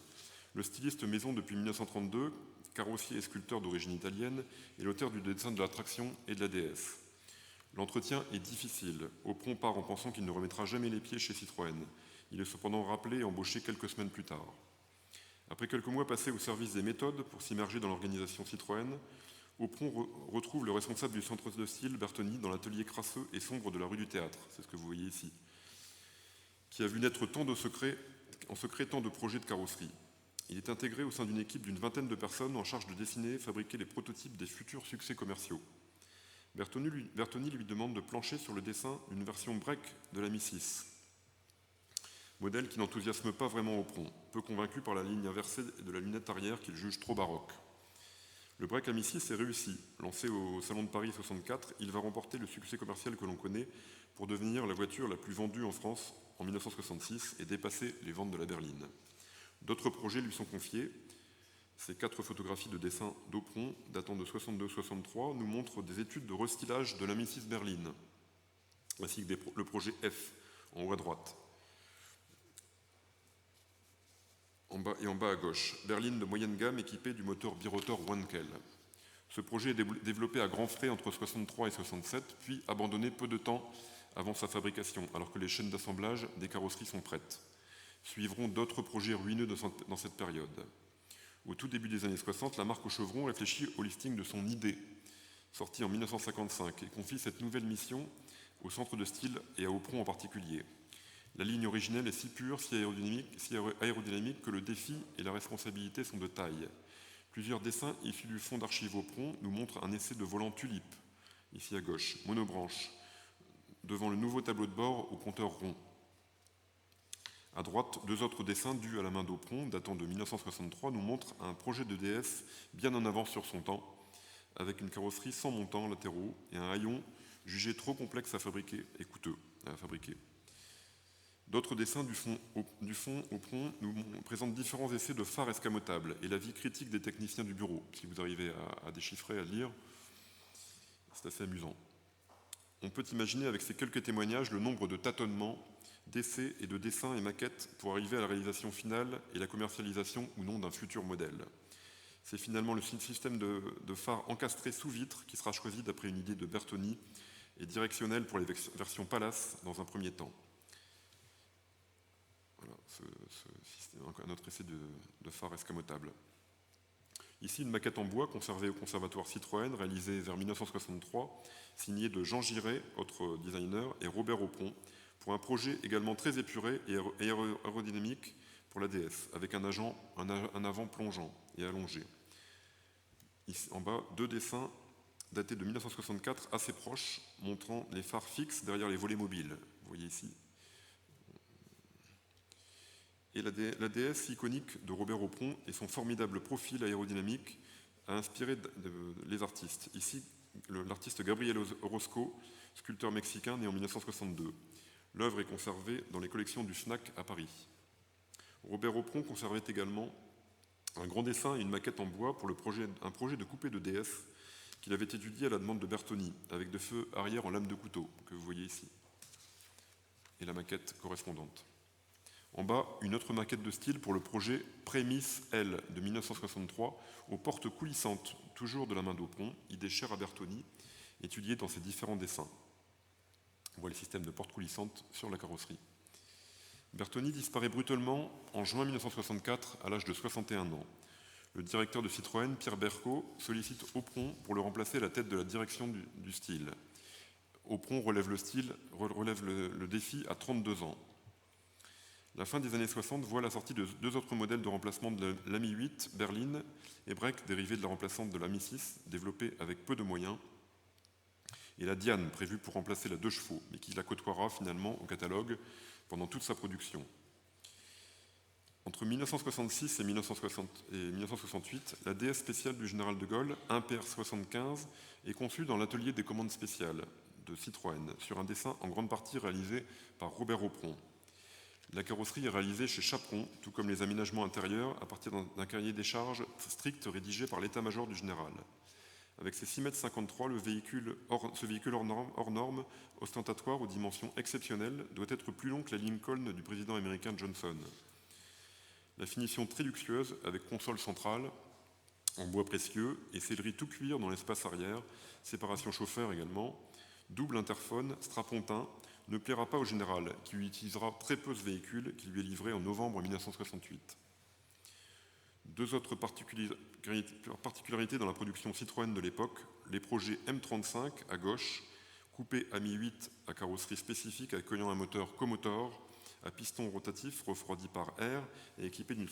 Le styliste maison depuis 1932, carrossier et sculpteur d'origine italienne, est l'auteur du dessin de la traction et de la DS. L'entretien est difficile. Aupron part en pensant qu'il ne remettra jamais les pieds chez Citroën. Il est cependant rappelé et embauché quelques semaines plus tard. Après quelques mois passés au service des méthodes pour s'immerger dans l'organisation Citroën, Aupron retrouve le responsable du centre de style, Bertoni, dans l'atelier crasseux et sombre de la rue du Théâtre, c'est ce que vous voyez ici, qui a vu naître en secret tant de projets de carrosserie. Il est intégré au sein d'une équipe d'une vingtaine de personnes en charge de dessiner et fabriquer les prototypes des futurs succès commerciaux. Bertoni lui demande de plancher sur le dessin d'une version break de la Mi 6, modèle qui n'enthousiasme pas vraiment Aupron, peu convaincu par la ligne inversée de la lunette arrière qu'il juge trop baroque. Le break à Mi 6 est réussi. Lancé au Salon de Paris 64, il va remporter le succès commercial que l'on connaît pour devenir la voiture la plus vendue en France en 1966 et dépasser les ventes de la berline. D'autres projets lui sont confiés. Ces 4 photographies de dessin d'Aupron, datant de 62-63, nous montrent des études de restylage de la Mi 6 berline, ainsi que le projet F, en haut à droite. En bas à gauche, berline de moyenne gamme équipée du moteur birotor Wankel. Ce projet est développé à grands frais entre 63 et 67, puis abandonné peu de temps avant sa fabrication, alors que les chaînes d'assemblage des carrosseries sont prêtes. Suivront d'autres projets ruineux dans cette période. Au tout début des années 60, la marque au chevron réfléchit au listing de son idée, sorti en 1955, et confie cette nouvelle mission au centre de style et à Aupron en particulier. La ligne originelle est si pure, si aérodynamique que le défi et la responsabilité sont de taille. Plusieurs dessins issus du fonds d'archives Aupron nous montrent un essai de volant tulipe, ici à gauche, monobranche, devant le nouveau tableau de bord au compteur rond. À droite, 2 autres dessins dus à la main d'Aupron, datant de 1963, nous montrent un projet de DS bien en avance sur son temps, avec une carrosserie sans montants latéraux et un haillon jugé trop complexe à fabriquer et coûteux à fabriquer. D'autres dessins du fond Aupron nous présentent différents essais de phares escamotables et la vie critique des techniciens du bureau. Si vous arrivez à déchiffrer, à lire, c'est assez amusant. On peut imaginer avec ces quelques témoignages le nombre de tâtonnements, d'essais et de dessins et maquettes pour arriver à la réalisation finale et la commercialisation ou non d'un futur modèle. C'est finalement le système de phare encastré sous vitre qui sera choisi d'après une idée de Bertoni et directionnel pour les versions Palace dans un premier temps. Voilà, un autre essai de phare escamotable. Ici, une maquette en bois conservée au conservatoire Citroën, réalisée vers 1963, signée de Jean Giret, autre designer, et Robert Aupron, pour un projet également très épuré et aérodynamique pour la DS, avec un avant plongeant et allongé. Ici, en bas, 2 dessins datés de 1964, assez proches, montrant les phares fixes derrière les volets mobiles. Vous voyez ici. Et la DS iconique de Robert Aupron et son formidable profil aérodynamique a inspiré les artistes. Ici, l'artiste Gabriel Orozco, sculpteur mexicain né en 1962. L'œuvre est conservée dans les collections du FNAC à Paris. Robert Aupron conservait également un grand dessin et une maquette en bois pour un projet de coupé de DS qu'il avait étudié à la demande de Bertoni, avec des feux arrière en lame de couteau, que vous voyez ici, et la maquette correspondante. En bas, une autre maquette de style pour le projet Prémisse L de 1963, aux portes coulissantes, toujours de la main d'Aupron, idée chère à Bertoni, étudiée dans ses différents dessins. On voit le système de portes coulissantes sur la carrosserie. Bertoni disparaît brutalement en juin 1964 à l'âge de 61 ans. Le directeur de Citroën, Pierre Bercot, sollicite Aupron pour le remplacer à la tête de la direction du style. Aupron relève le défi à 32 ans. La fin des années 60 voit la sortie de deux autres modèles de remplacement de l'Ami 8, berline, et Break, dérivé de la remplaçante de l'Ami 6, développée avec peu de moyens, et la Diane, prévue pour remplacer la 2 chevaux, mais qui la côtoiera finalement au catalogue pendant toute sa production. Entre 1966 et 1968, la DS spéciale du général de Gaulle, 1PR75, est conçue dans l'atelier des commandes spéciales de Citroën, sur un dessin en grande partie réalisé par Robert Aupron. La carrosserie est réalisée chez Chaperon, tout comme les aménagements intérieurs, à partir d'un cahier des charges strict rédigé par l'état-major du général. Avec ses 6,53 m, ce véhicule hors norme, ostentatoire aux dimensions exceptionnelles, doit être plus long que la Lincoln du président américain Johnson. La finition très luxueuse, avec console centrale, en bois précieux, et sellerie tout cuir dans l'espace arrière, séparation chauffeur également, double interphone, strapontin, ne plaira pas au général, qui utilisera très peu ce véhicule qui lui est livré en novembre 1968. Deux autres particularités dans la production Citroën de l'époque, les projets M35 à gauche, coupé Ami 8 à carrosserie spécifique accueillant un moteur comotor à piston rotatif refroidi par air et équipé d'une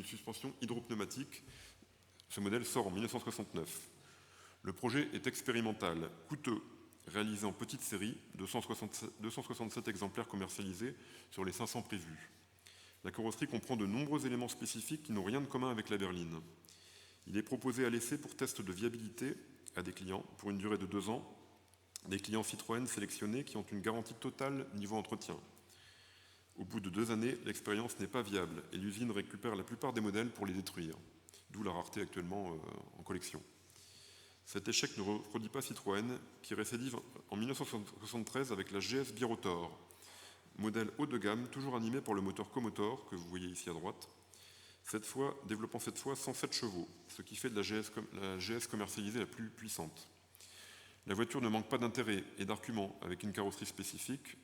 suspension hydropneumatique. Ce modèle sort en 1969. Le projet est expérimental, coûteux, réalisé en petite série, 267 exemplaires commercialisés sur les 500 prévus. La carrosserie comprend de nombreux éléments spécifiques qui n'ont rien de commun avec la berline. Il est proposé à l'essai pour test de viabilité à des clients pour une durée de 2 ans, des clients Citroën sélectionnés qui ont une garantie totale niveau entretien. Au bout de 2 années, l'expérience n'est pas viable et l'usine récupère la plupart des modèles pour les détruire, d'où la rareté actuellement en collection. Cet échec ne reproduit pas Citroën, qui récidive en 1973 avec la GS Birotor, modèle haut de gamme, toujours animé par le moteur Comotor, que vous voyez ici à droite, développant cette fois 107 chevaux, ce qui fait de la GS commercialisée la plus puissante. La voiture ne manque pas d'intérêt et d'arguments, avec une carrosserie spécifique,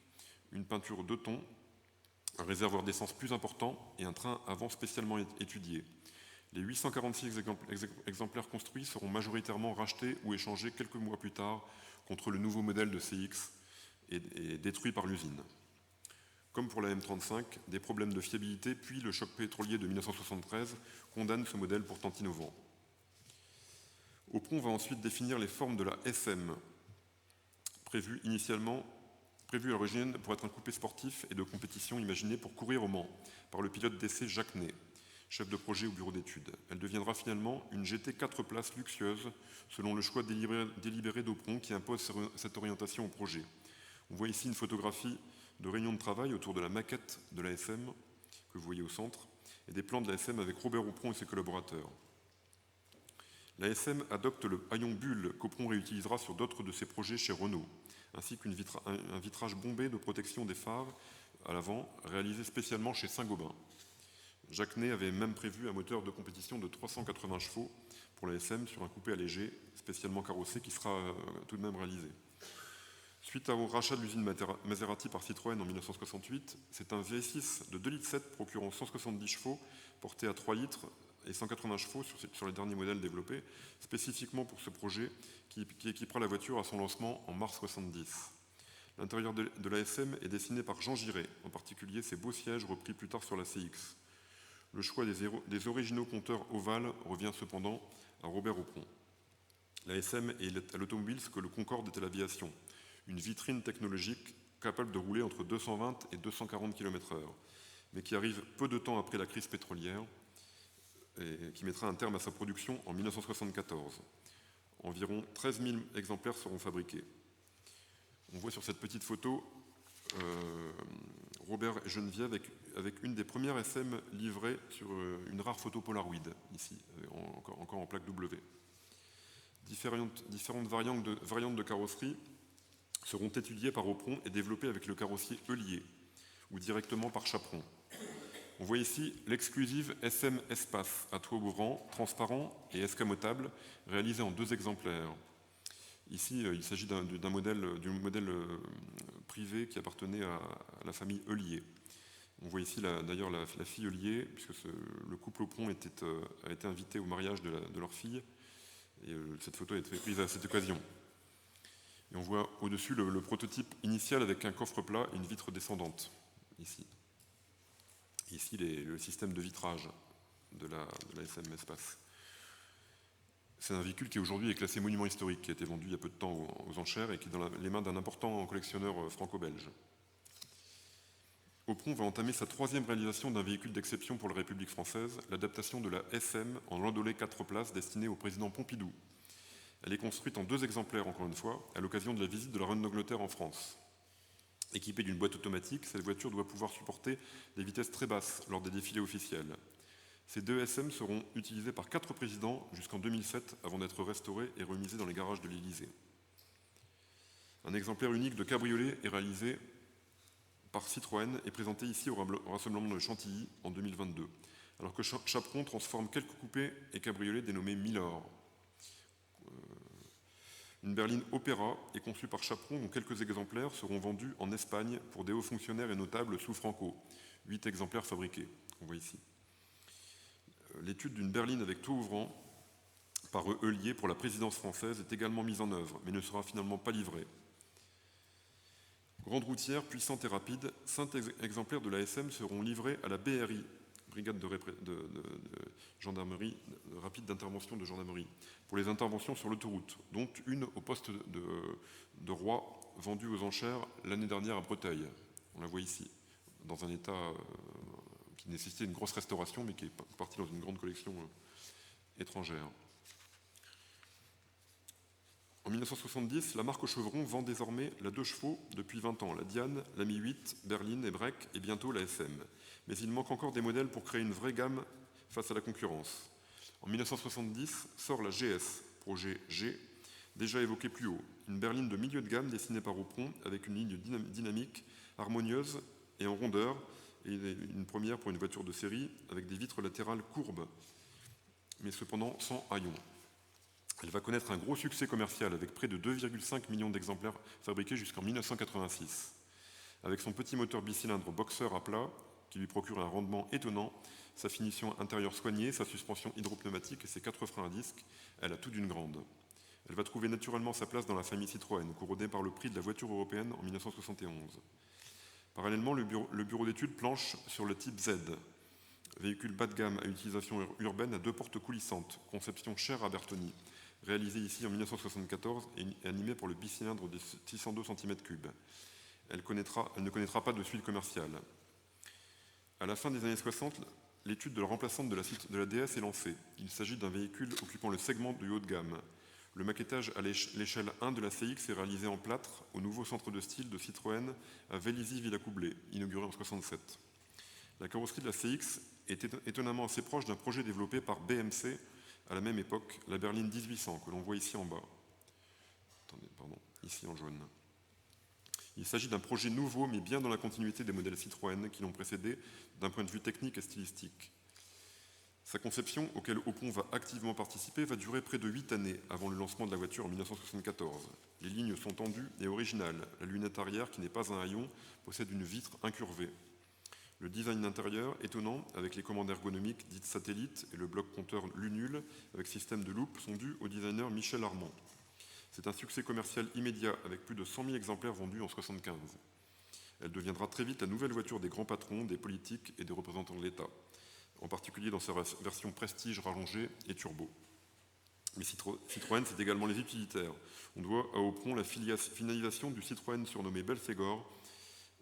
une peinture 2 tons, un réservoir d'essence plus important et un train avant spécialement étudié. Les 846 exemplaires construits seront majoritairement rachetés ou échangés quelques mois plus tard contre le nouveau modèle de CX et détruits par l'usine. Comme pour la M35, des problèmes de fiabilité puis le choc pétrolier de 1973 condamnent ce modèle pourtant innovant. Aupron va ensuite définir les formes de la SM, prévue à l'origine pour être un coupé sportif et de compétition imaginé pour courir au Mans par le pilote d'essai Jacques Ney, chef de projet au bureau d'études. Elle deviendra finalement une GT 4 places luxueuse, selon le choix délibéré d'Aupron qui impose cette orientation au projet. On voit ici une photographie de réunion de travail autour de la maquette de la SM, que vous voyez au centre, et des plans de la SM avec Robert Aupron et ses collaborateurs. La SM adopte le haillon bulle qu'Aupron réutilisera sur d'autres de ses projets chez Renault, ainsi qu'un vitrage bombé de protection des phares à l'avant, réalisé spécialement chez Saint-Gobain. Jacques Ney avait même prévu un moteur de compétition de 380 chevaux pour la SM sur un coupé allégé, spécialement carrossé, qui sera tout de même réalisé. Suite au rachat de l'usine Maserati par Citroën en 1968, c'est un V6 de 2,7 litres procurant 170 chevaux, porté à 3 litres et 180 chevaux sur les derniers modèles développés, spécifiquement pour ce projet qui équipera la voiture à son lancement en mars 70. L'intérieur de la SM est dessiné par Jean Giré, en particulier ses beaux sièges repris plus tard sur la CX. Le choix des originaux compteurs ovales revient cependant à Robert Aupron. La SM est à l'automobile ce que le Concorde est à l'aviation, une vitrine technologique capable de rouler entre 220 et 240 km/h, mais qui arrive peu de temps après la crise pétrolière et qui mettra un terme à sa production en 1974. Environ 13 000 exemplaires seront fabriqués. On voit sur cette petite photo Robert et Geneviève avec une des premières SM livrées sur une rare photo Polaroid, ici, encore en plaque W. Différentes variantes de carrosserie seront étudiées par Aupron et développées avec le carrossier Heulier ou directement par Chaperon. On voit ici l'exclusive SM Espace à toit ouvrant, transparent et escamotable, réalisé en 2 exemplaires. Ici, il s'agit d'un modèle privé qui appartenait à la famille Heulier. On voit ici d'ailleurs la fille Heulier, puisque le couple Aupron a été invité au mariage de leur fille, et cette photo a été prise à cette occasion. Et on voit au-dessus le prototype initial avec un coffre plat et une vitre descendante, ici. Ici, le système de vitrage de la SM Espace. C'est un véhicule qui aujourd'hui est classé monument historique, qui a été vendu il y a peu de temps aux enchères et qui est dans les mains d'un important collectionneur franco-belge. Aupron va entamer sa 3e réalisation d'un véhicule d'exception pour la République française, l'adaptation de la SM en landaulet 4 places destinée au président Pompidou. Elle est construite en 2 exemplaires, encore une fois, à l'occasion de la visite de la reine d'Angleterre en France. Équipée d'une boîte automatique, cette voiture doit pouvoir supporter des vitesses très basses lors des défilés officiels. Ces 2 SM seront utilisés par 4 présidents jusqu'en 2007 avant d'être restaurés et remisés dans les garages de l'Élysée. Un exemplaire unique de cabriolet est réalisé par Citroën et présenté ici au rassemblement de Chantilly en 2022, alors que Chaperon transforme quelques coupés et cabriolets dénommés Milord. Une berline Opéra est conçue par Chaperon dont quelques exemplaires seront vendus en Espagne pour des hauts fonctionnaires et notables sous Franco. 8 exemplaires fabriqués, on voit ici. L'étude d'une berline avec toit ouvrant par Heulier pour la présidence française est également mise en œuvre, mais ne sera finalement pas livrée. Grande routière, puissante et rapide, 5 exemplaires de la SM seront livrés à la BRI, Brigade de gendarmerie, rapide d'intervention de gendarmerie, pour les interventions sur l'autoroute, dont une au poste de Roi, vendue aux enchères l'année dernière à Breteuil. On la voit ici, dans un état qui nécessitait une grosse restauration, mais qui est parti dans une grande collection étrangère. En 1970, la marque Chevron vend désormais la 2 chevaux depuis 20 ans, la Diane, la Mi 8, Berline et Break et bientôt la SM. Mais il manque encore des modèles pour créer une vraie gamme face à la concurrence. En 1970 sort la GS, projet G, déjà évoqué plus haut, une berline de milieu de gamme dessinée par Aupron avec une ligne dynamique, harmonieuse et en rondeur, et une première pour une voiture de série avec des vitres latérales courbes, mais cependant sans haillons. Elle va connaître un gros succès commercial avec près de 2,5 millions d'exemplaires fabriqués jusqu'en 1986. Avec son petit moteur bicylindre boxer à plat, qui lui procure un rendement étonnant, sa finition intérieure soignée, sa suspension hydropneumatique et ses 4 freins à disque, elle a tout d'une grande. Elle va trouver naturellement sa place dans la famille Citroën, couronnée par le prix de la voiture européenne en 1971. Parallèlement, le bureau d'études planche sur le type Z, véhicule bas de gamme à utilisation urbaine à 2 portes coulissantes, conception chère à Bertoni, réalisé ici en 1974 et animé pour le bicylindre de 602 cm3. Elle ne connaîtra pas de suite commerciale. À la fin des années 60, l'étude de la remplaçante de la DS est lancée. Il s'agit d'un véhicule occupant le segment du haut de gamme. Le maquettage à l'échelle 1 de la CX est réalisé en plâtre au nouveau centre de style de Citroën à Vélizy-Villacoublay, inauguré en 1967. La carrosserie de la CX est étonnamment assez proche d'un projet développé par BMC à la même époque, la berline 1800, que l'on voit ici en bas. Attendez, pardon, ici en jaune. Il s'agit d'un projet nouveau, mais bien dans la continuité des modèles Citroën qui l'ont précédé d'un point de vue technique et stylistique. Sa conception, auquel Aupron va activement participer, va durer près de 8 années avant le lancement de la voiture en 1974. Les lignes sont tendues et originales. La lunette arrière, qui n'est pas un haillon, possède une vitre incurvée. Le design intérieur, étonnant, avec les commandes ergonomiques dites satellites et le bloc compteur Lunule avec système de loupe, sont dus au designer Michel Armand. C'est un succès commercial immédiat avec plus de 100 000 exemplaires vendus en 1975. Elle deviendra très vite la nouvelle voiture des grands patrons, des politiques et des représentants de l'État, en particulier dans sa version prestige rallongée et turbo. Mais Citroën, c'est également les utilitaires. On doit à Aupron la finalisation du Citroën surnommé Belphégor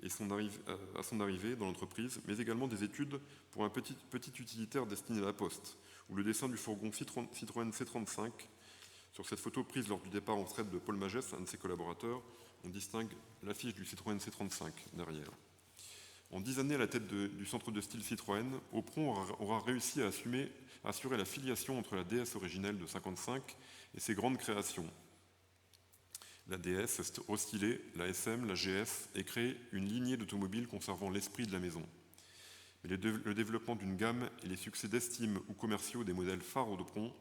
et à son arrivée dans l'entreprise, mais également des études pour un petit utilitaire destiné à la Poste, ou le dessin du fourgon Citroën C35. Sur cette photo prise lors du départ en retraite de Paul Magès, un de ses collaborateurs, on distingue l'affiche du Citroën C35 derrière. En 10 années à la tête du centre de style Citroën, Aupron aura réussi à assurer la filiation entre la DS originelle de 1955 et ses grandes créations. La DS restylée, la SM, la GS, et créé une lignée d'automobiles conservant l'esprit de la maison. Mais le développement d'une gamme et les succès d'estime ou commerciaux des modèles phares d'Aupron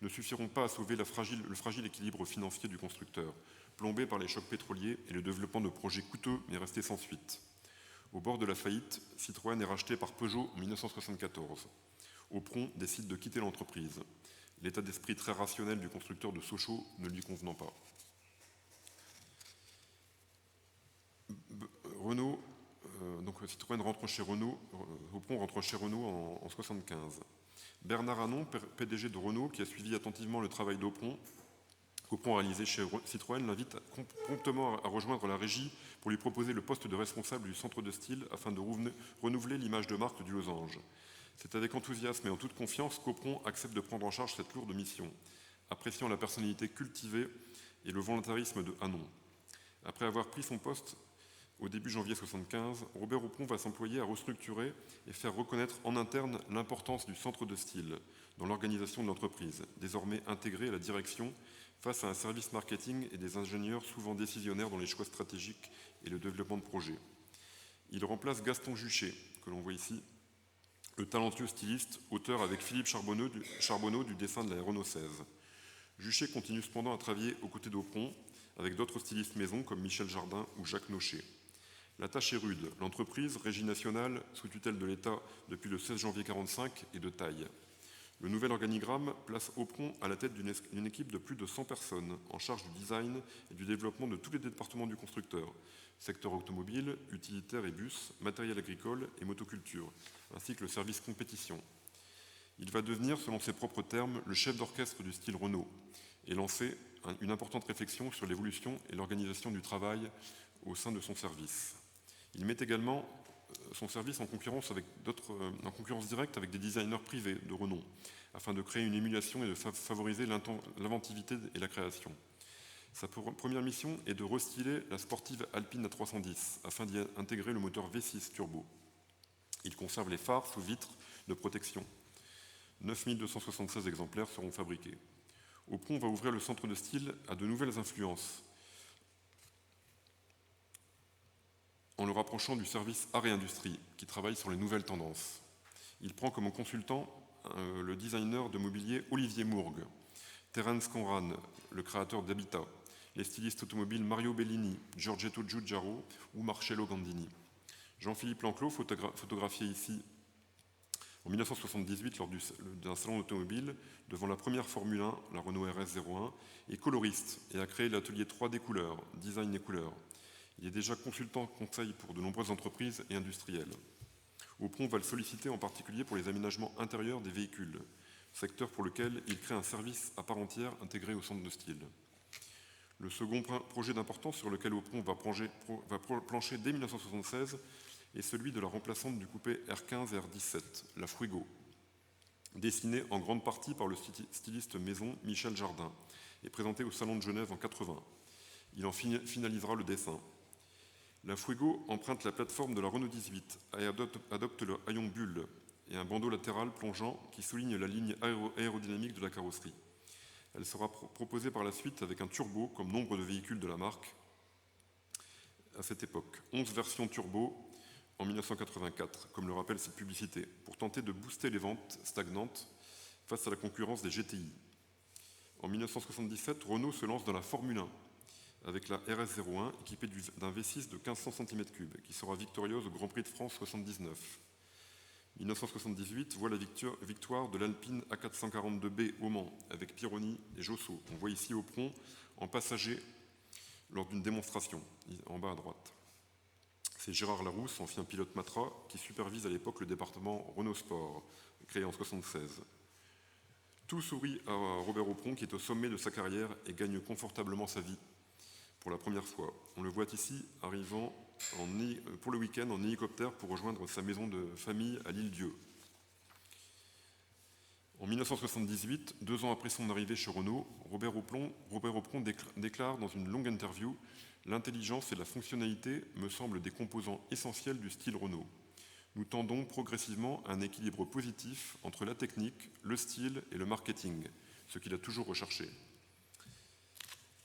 ne suffiront pas à sauver le fragile équilibre financier du constructeur, plombé par les chocs pétroliers et le développement de projets coûteux mais restés sans suite. Au bord de la faillite, Citroën est racheté par Peugeot en 1974. Aupron décide de quitter l'entreprise, l'état d'esprit très rationnel du constructeur de Sochaux ne lui convenant pas. Citroën rentre chez Renault, Aupron rentre chez Renault en 1975. Bernard Anon, PDG de Renault, qui a suivi attentivement le travail d'Aupron, réalisé chez Citroën, l'invite promptement à rejoindre la régie pour lui proposer le poste de responsable du centre de style afin de renouveler l'image de marque du losange. C'est avec enthousiasme et en toute confiance qu'Aupron accepte de prendre en charge cette lourde mission, appréciant la personnalité cultivée et le volontarisme de Anon. Après avoir pris son poste au début janvier 1975, Robert Aupron va s'employer à restructurer et faire reconnaître en interne l'importance du centre de style dans l'organisation de l'entreprise, désormais intégré à la direction face à un service marketing et des ingénieurs souvent décisionnaires dans les choix stratégiques et le développement de projets. Il remplace Gaston Juchet, que l'on voit ici, le talentueux styliste, auteur avec Philippe Charbonneau du dessin de la Renault 16. Juchet continue cependant à travailler aux côtés d'Aupron, avec d'autres stylistes maison comme Michel Jardin ou Jacques Nochet. La tâche est rude. L'entreprise, régie nationale, sous tutelle de l'État depuis le 16 janvier 1945, est de taille. Le nouvel organigramme place Aupron à la tête d'une équipe de plus de 100 personnes, en charge du design et du développement de tous les départements du constructeur, secteur automobile, utilitaire et bus, matériel agricole et motoculture, ainsi que le service compétition. Il va devenir, selon ses propres termes, le chef d'orchestre du style Renault et lancer une importante réflexion sur l'évolution et l'organisation du travail au sein de son service. Il met également son service en concurrence directe avec des designers privés de renom, afin de créer une émulation et de favoriser l'inventivité et la création. Sa première mission est de restyler la sportive Alpine A310, afin d'y intégrer le moteur V6 turbo. Il conserve les phares sous vitres de protection. 9276 exemplaires seront fabriqués. Aupron va ouvrir le centre de style à de nouvelles influences, en le rapprochant du service Art et Industrie, qui travaille sur les nouvelles tendances. Il prend comme consultant le designer de mobilier Olivier Mourgue, Terence Conran, le créateur d'Habitat, les stylistes automobiles Mario Bellini, Giorgetto Giugiaro ou Marcello Gandini. Jean-Philippe Lanclos, photographié ici en 1978 lors d'un salon automobile devant la première Formule 1, la Renault RS01, est coloriste et a créé l'atelier 3D Couleurs, Design et Couleurs. Il est déjà consultant conseil pour de nombreuses entreprises et industriels. Aupron va le solliciter en particulier pour les aménagements intérieurs des véhicules, secteur pour lequel il crée un service à part entière intégré au centre de style. Le second projet d'importance sur lequel Aupron va plancher dès 1976 est celui de la remplaçante du coupé R15 et R17, la Fuego, dessinée en grande partie par le styliste maison Michel Jardin et présentée au Salon de Genève en 1980. Il en finalisera le dessin. La Fuego emprunte la plateforme de la Renault 18 et adopte le haillon bulle et un bandeau latéral plongeant qui souligne la ligne aérodynamique de la carrosserie. Elle sera proposée par la suite avec un turbo comme nombre de véhicules de la marque à cette époque. 11 versions turbo en 1984, comme le rappelle cette publicité, pour tenter de booster les ventes stagnantes face à la concurrence des GTI. En 1977, Renault se lance dans la Formule 1 avec la RS01 équipée d'un V6 de 1500 cm3 qui sera victorieuse au Grand Prix de France 79. 1978 voit la victoire de l'Alpine A442B au Mans avec Pironi et Josso. On voit ici Aupron en passager lors d'une démonstration, en bas à droite. C'est Gérard Larousse, ancien pilote Matra, qui supervise à l'époque le département Renault Sport, créé en 1976. Tout sourit à Robert Aupron qui est au sommet de sa carrière et gagne confortablement sa vie pour la première fois. On le voit ici arrivant pour le week-end en hélicoptère pour rejoindre sa maison de famille à l'Île-Dieu. En 1978, 2 ans après son arrivée chez Renault, Robert Aupron déclare dans une longue interview « L'intelligence et la fonctionnalité me semblent des composants essentiels du style Renault. Nous tendons progressivement à un équilibre positif entre la technique, le style et le marketing, ce qu'il a toujours recherché. »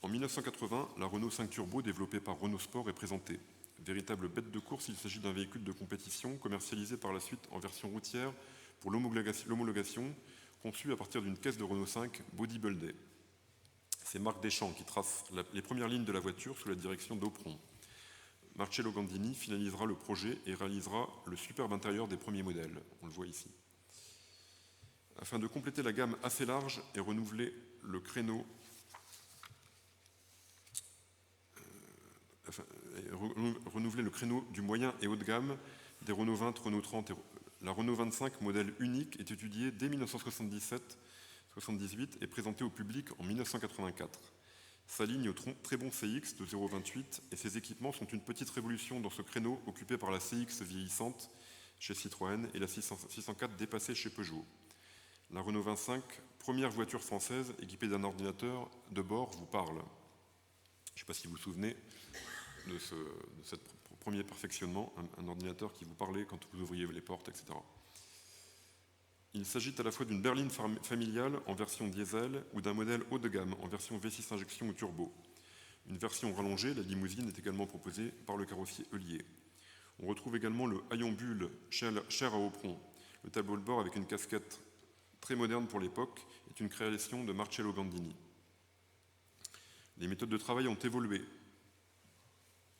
En 1980, la Renault 5 Turbo, développée par Renault Sport, est présentée. Véritable bête de course, il s'agit d'un véhicule de compétition commercialisé par la suite en version routière pour l'homologation, conçu à partir d'une caisse de Renault 5 bodybuildée. C'est Marc Deschamps qui trace les premières lignes de la voiture sous la direction d'Opron. Marcello Gandini finalisera le projet et réalisera le superbe intérieur des premiers modèles. On le voit ici. Afin de compléter la gamme assez large et renouveler le créneau du moyen et haut de gamme des Renault 20, Renault 30 et la Renault 25 modèle unique est étudiée dès 1977-78 et présentée au public en 1984. S'aligne au très bon CX de 0,28 et ses équipements sont une petite révolution dans ce créneau occupé par la CX vieillissante chez Citroën et la 604 dépassée chez Peugeot. La Renault 25, première voiture française équipée d'un ordinateur de bord, vous parle. Je ne sais pas si vous vous souvenez de ce premier perfectionnement, un ordinateur qui vous parlait quand vous ouvriez les portes, etc. Il s'agit à la fois d'une berline familiale en version diesel ou d'un modèle haut de gamme en version V6 injection ou turbo. Une version rallongée, la limousine, est également proposée par le carrossier Heulier. On retrouve également le haillon bulle cher à Opron. Le tableau de bord avec une casquette très moderne pour l'époque est une création de Marcello Gandini. Les méthodes de travail ont évolué.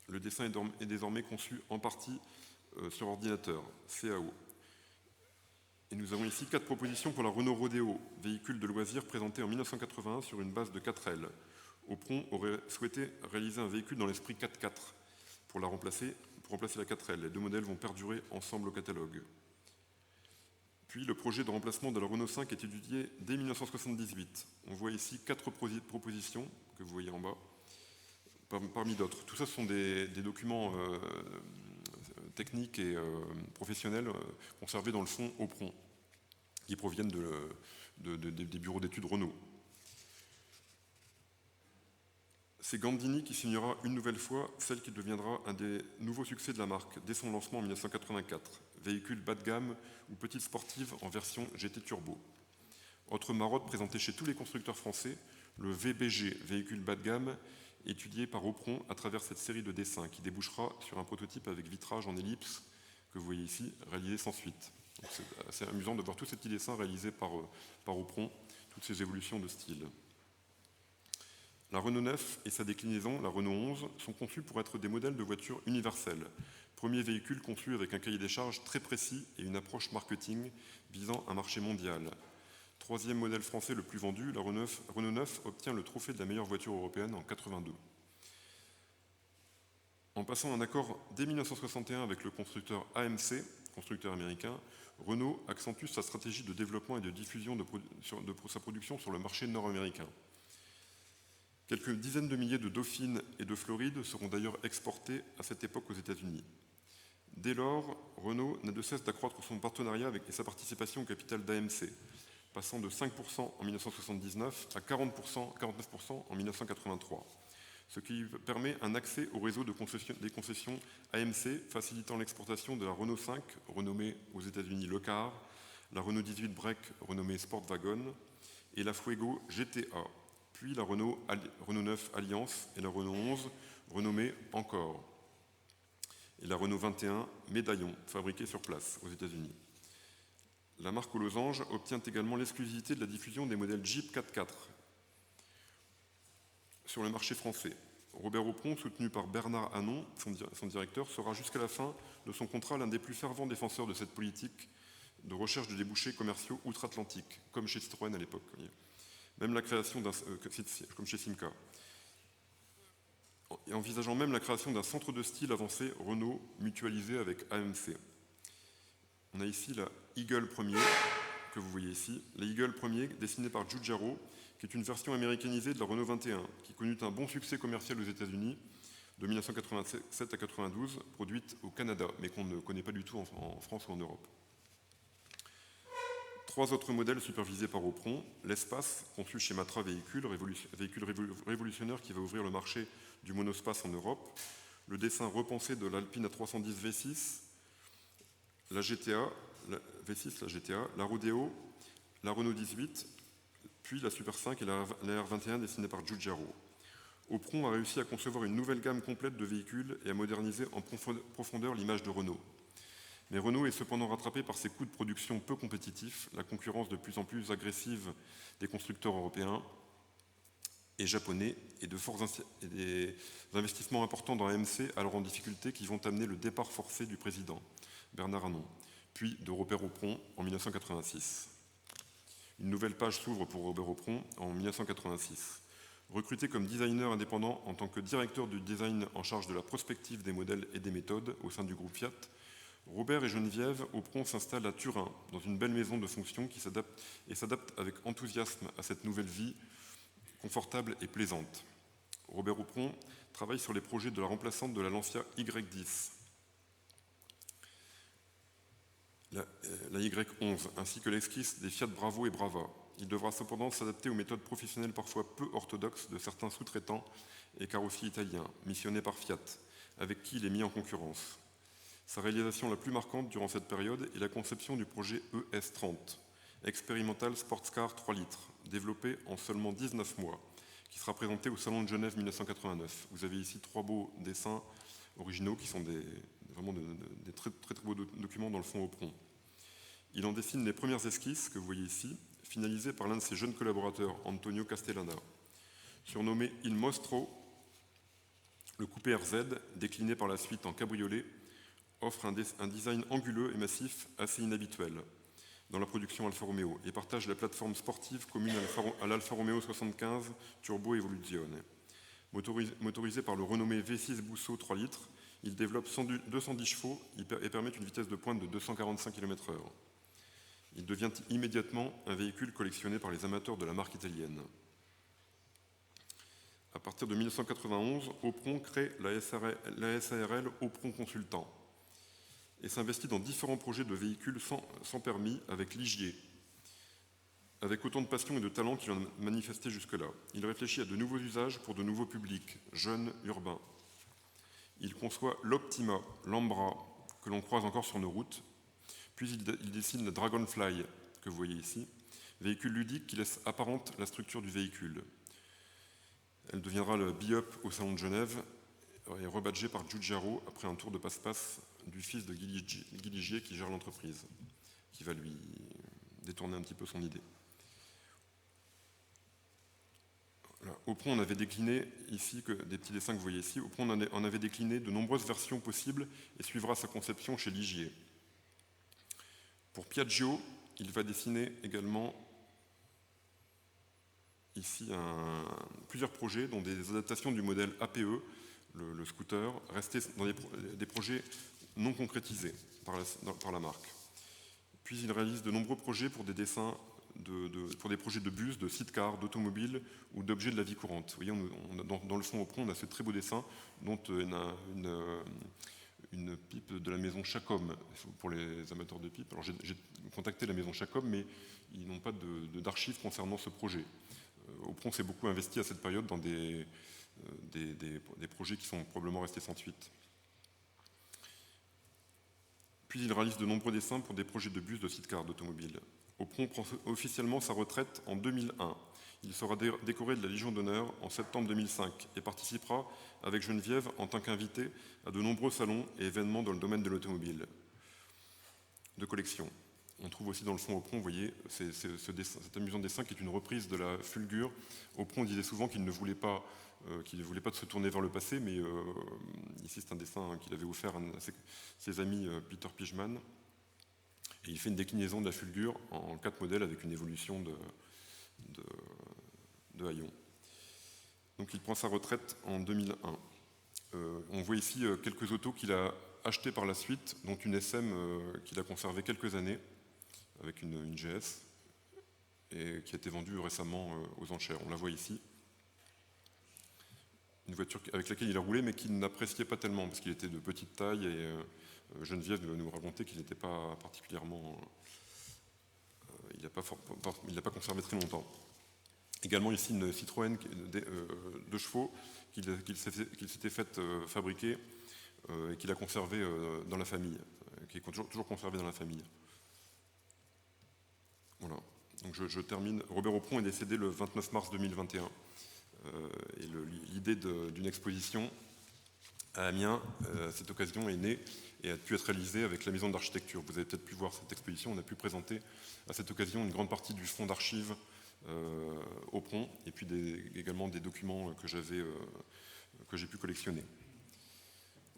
Le dessin est désormais conçu en partie sur ordinateur, CAO. Et nous avons ici 4 propositions pour la Renault Rodeo, véhicule de loisirs présenté en 1981 sur une base de 4L. Opron aurait souhaité réaliser un véhicule dans l'esprit 4x4 pour remplacer la 4L. Les deux modèles vont perdurer ensemble au catalogue. Puis le projet de remplacement de la Renault 5 est étudié dès 1978. On voit ici 4 propositions que vous voyez en bas, parmi d'autres. Tout ça sont des documents techniques et professionnels conservés dans le fonds Opron, qui proviennent des bureaux d'études Renault. C'est Gandini qui signera une nouvelle fois celle qui deviendra un des nouveaux succès de la marque dès son lancement en 1984, véhicule bas de gamme ou petite sportive en version GT Turbo. Autre marotte présentée chez tous les constructeurs français, le VBG, véhicule bas de gamme, étudié par Opron à travers cette série de dessins qui débouchera sur un prototype avec vitrage en ellipse que vous voyez ici, réalisé sans suite. C'est assez amusant de voir tous ces petits dessins réalisés par Opron, toutes ces évolutions de style. La Renault 9 et sa déclinaison, la Renault 11, sont conçus pour être des modèles de voitures universelles. Premier véhicule conçu avec un cahier des charges très précis et une approche marketing visant un marché mondial. Troisième modèle français le plus vendu, la Renault 9 obtient le trophée de la meilleure voiture européenne en 1982. En passant un accord dès 1961 avec le constructeur AMC, constructeur américain, Renault accentue sa stratégie de développement et de diffusion de sa production sur le marché nord-américain. Quelques dizaines de milliers de Dauphine et de Floride seront d'ailleurs exportés à cette époque aux États-Unis. Dès lors, Renault n'a de cesse d'accroître son partenariat et sa participation au capital d'AMC, passant de 5% en 1979 à 49% en 1983, ce qui permet un accès au réseau des concessions AMC, facilitant l'exportation de la Renault 5, renommée aux États-Unis Le Car, la Renault 18 Break, renommée Sportwagon, et la Fuego GTA, puis la Renault 9 Alliance et la Renault 11, renommée Encore, et la Renault 21 Médaillon, fabriquée sur place aux États-Unis. La marque aux losanges obtient également l'exclusivité de la diffusion des modèles Jeep 4x4 sur le marché français. Robert Opron, soutenu par Bernard Hanon, son directeur, sera jusqu'à la fin de son contrat l'un des plus fervents défenseurs de cette politique de recherche de débouchés commerciaux outre-Atlantique, comme chez Citroën à l'époque. Même la création comme chez Simca. Et envisageant même la création d'un centre de style avancé Renault mutualisé avec AMC. On a ici la Eagle Premier, que vous voyez ici. La Eagle Premier, dessinée par Giugiaro, qui est une version américanisée de la Renault 21, qui connut un bon succès commercial aux États-Unis de 1987 à 1992, produite au Canada, mais qu'on ne connaît pas du tout en France ou en Europe. 3 autres modèles supervisés par Opron, l'Espace, conçu chez Matra véhicule révolutionnaire qui va ouvrir le marché du monospace en Europe, le dessin repensé de l'Alpine A310 V6, la GTA, la Rodeo, la Renault 18, puis la Super 5 et la R21 dessinée par Giugiaro. Aupron a réussi à concevoir une nouvelle gamme complète de véhicules et à moderniser en profondeur l'image de Renault. Mais Renault est cependant rattrapé par ses coûts de production peu compétitifs, la concurrence de plus en plus agressive des constructeurs européens et japonais et des investissements importants dans AMC alors en difficulté qui vont amener le départ forcé du président Bernard Arnault, puis de Robert Aupron en 1986. Une nouvelle page s'ouvre pour Robert Aupron en 1986. Recruté comme designer indépendant en tant que directeur du design en charge de la prospective des modèles et des méthodes au sein du groupe Fiat, Robert et Geneviève Aupron s'installent à Turin, dans une belle maison de fonction qui s'adapte avec enthousiasme à cette nouvelle vie confortable et plaisante. Robert Aupron travaille sur les projets de la remplaçante de la Lancia Y10, la Y11, ainsi que l'esquisse des Fiat Bravo et Brava. Il devra cependant s'adapter aux méthodes professionnelles parfois peu orthodoxes de certains sous-traitants et carrossiers italiens, missionnés par Fiat, avec qui il est mis en concurrence. Sa réalisation la plus marquante durant cette période est la conception du projet ES30, Experimental Sports Car 3 litres, développé en seulement 19 mois, qui sera présenté au Salon de Genève 1989. Vous avez ici 3 beaux dessins originaux qui sont vraiment des très, très, très beaux documents dans le fond Aupron. Il en dessine les premières esquisses que vous voyez ici, finalisées par l'un de ses jeunes collaborateurs, Antonio Castellana. Surnommé Il Mostro, le coupé RZ, décliné par la suite en cabriolet, offre un design anguleux et massif assez inhabituel dans la production Alfa Romeo et partage la plateforme sportive commune à l'Alfa Romeo 75 Turbo Evoluzione. Motorisé par le renommé V6 Busso 3 litres, il développe 210 chevaux et permet une vitesse de pointe de 245 km/h. Il devient immédiatement un véhicule collectionné par les amateurs de la marque italienne. À partir de 1991, Aupron crée la SARL Aupron Consultant et s'investit dans différents projets de véhicules sans permis avec Ligier, avec autant de passion et de talent qu'il en a manifesté jusque-là. Il réfléchit à de nouveaux usages pour de nouveaux publics, jeunes, urbains. Il conçoit l'Optima, l'Ambra, que l'on croise encore sur nos routes, puis il dessine la Dragonfly, que vous voyez ici, véhicule ludique qui laisse apparente la structure du véhicule. Elle deviendra le Bi-Up au Salon de Genève et rebadgée par Giugiaro après un tour de passe-passe du fils de Guy Ligier qui gère l'entreprise, qui va lui détourner un petit peu son idée. Voilà. Aupron en avait décliné ici, des petits dessins que vous voyez ici, Aupron en avait décliné de nombreuses versions possibles et suivra sa conception chez Ligier. Pour Piaggio, il va dessiner également ici plusieurs projets, dont des adaptations du modèle APE, le scooter, restés dans des projets non concrétisés par la marque. Puis il réalise de nombreux projets pour des dessins, pour des projets de bus, de sidecar, d'automobiles ou d'objets de la vie courante. Vous voyez, dans le fond Aupron, on a ce très beau dessin dont une pipe de la maison Chacom, pour les amateurs de pipes. Alors j'ai contacté la maison Chacom, mais ils n'ont pas d'archives concernant ce projet. Aupron s'est beaucoup investi à cette période dans des projets qui sont probablement restés sans suite. Puis il réalise de nombreux dessins pour des projets de bus, de sidecar, d'automobiles. Aupron prend officiellement sa retraite en 2001. Il sera décoré de la Légion d'honneur en septembre 2005 et participera avec Geneviève en tant qu'invité à de nombreux salons et événements dans le domaine de l'automobile de collection. On trouve aussi dans le fond Aupron, vous voyez, cet amusant dessin qui est une reprise de la Fulgure. Aupron disait souvent qu'il ne voulait pas de se tourner vers le passé, mais ici c'est un dessin qu'il avait offert à ses amis Peter Pijman. Et il fait une déclinaison de la Fulgure en 4 modèles avec une évolution de haillons. Donc il prend sa retraite en 2001. On voit ici quelques autos qu'il a achetées par la suite, dont une SM qu'il a conservée quelques années, avec une GS, et qui a été vendue récemment aux enchères. On la voit ici. Une voiture avec laquelle il a roulé, mais qu'il n'appréciait pas tellement, parce qu'il était de petite taille, et Geneviève va nous raconter qu'il n'était pas particulièrement... il n'a pas conservé très longtemps. Également ici une Citroën 2 chevaux qu'il s'était faite fabriquer et qu'il a conservé dans la famille, qui est toujours conservé dans la famille. Voilà. Donc je termine. Robert Aupron est décédé le 29 mars 2021 Et l'idée d'une exposition à Amiens, à cette occasion, est née et a pu être réalisée avec la maison d'architecture. Vous avez peut-être pu voir cette exposition. On a pu présenter à cette occasion une grande partie du fonds d'archives au Pron, et puis également des documents que j'ai pu collectionner.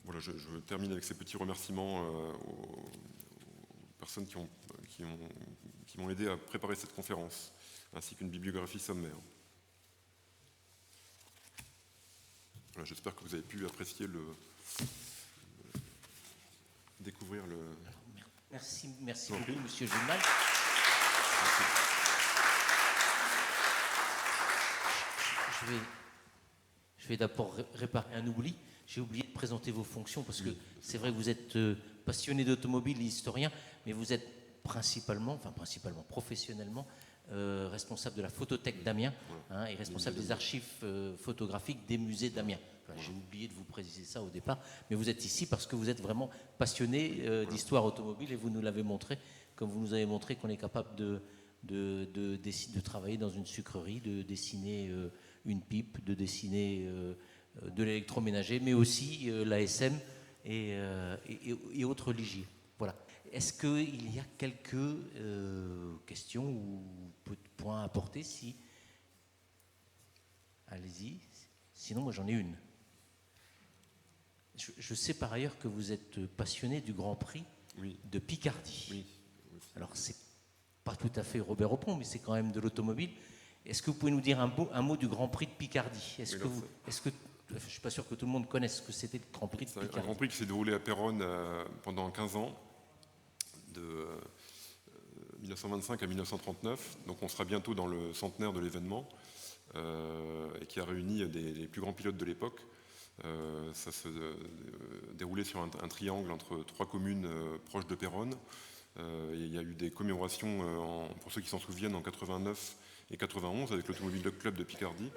Voilà, je termine avec ces petits remerciements aux personnes qui m'ont aidé à préparer cette conférence, ainsi qu'une bibliographie sommaire. Voilà, j'espère que vous avez pu apprécier découvrir le... Merci beaucoup, Monsieur Gilman. Je vais d'abord réparer un oubli. J'ai oublié de présenter vos fonctions parce que c'est vrai que vous êtes passionné d'automobile et historien, mais vous êtes principalement, professionnellement, responsable de la photothèque d'Amiens et responsable des archives photographiques des musées d'Amiens. Voilà, j'ai oublié de vous préciser ça au départ, mais vous êtes ici parce que vous êtes vraiment passionné d'histoire automobile et vous nous l'avez montré, comme vous nous avez montré qu'on est capable de travailler dans une sucrerie, de dessiner une pipe, de dessiner de l'électroménager, mais aussi l'ASM et autres ligiers. Voilà. Est-ce qu'il y a quelques questions ou points à apporter Allez-y. Sinon, moi j'en ai une. Je sais par ailleurs que vous êtes passionné du Grand Prix de Picardie. Oui. Alors, c'est pas tout à fait Robert Aupron, mais c'est quand même de l'automobile. Est-ce que vous pouvez nous dire un mot du Grand Prix de Picardie ? Je ne suis pas sûr que tout le monde connaisse ce que c'était le Grand Prix de Picardie. C'est un Grand Prix qui s'est déroulé à Péronne pendant 15 ans, de 1925 à 1939. Donc on sera bientôt dans le centenaire de l'événement, et qui a réuni les plus grands pilotes de l'époque. Ça se déroulait sur un triangle entre 3 communes proches de Péronne. Il y a eu des commémorations, pour ceux qui s'en souviennent, en 89 et 91 avec l'Automobile Club de Picardie.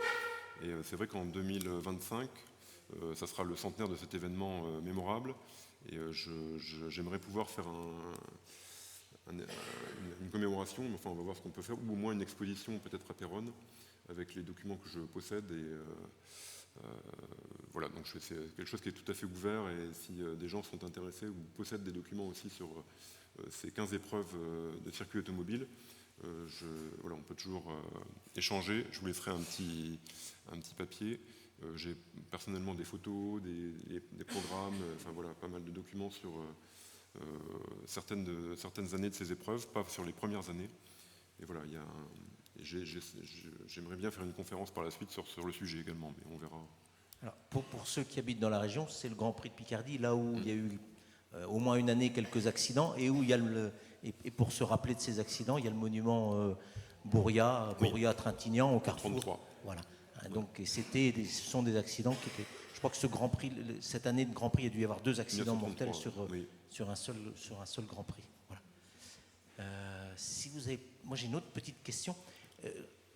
Et c'est vrai qu'en 2025, ça sera le centenaire de cet événement mémorable. Et j'aimerais pouvoir faire une commémoration, enfin on va voir ce qu'on peut faire, ou au moins une exposition peut-être à Péronne avec les documents que je possède. Et voilà, donc c'est quelque chose qui est tout à fait ouvert, et si des gens sont intéressés ou possèdent des documents aussi sur ces 15 épreuves de circuit automobile, voilà, on peut toujours échanger. Je vous laisserai un petit papier. J'ai personnellement des photos, des programmes, enfin voilà, pas mal de documents sur certaines années de ces épreuves, pas sur les premières années. Et voilà, j'aimerais bien faire une conférence par la suite sur le sujet également, mais on verra. Alors, pour ceux qui habitent dans la région, c'est le Grand Prix de Picardie, là où il y a eu au moins une année quelques accidents, et où il y a et pour se rappeler de ces accidents, il y a le monument Bourria-Trintignant au Carrefour. 33. Voilà. Donc, ce sont des accidents qui étaient. Je crois que ce Grand Prix, cette année de Grand Prix, il y a dû y avoir 2 accidents mortels sur un seul Grand Prix. Voilà. Moi, j'ai une autre petite question.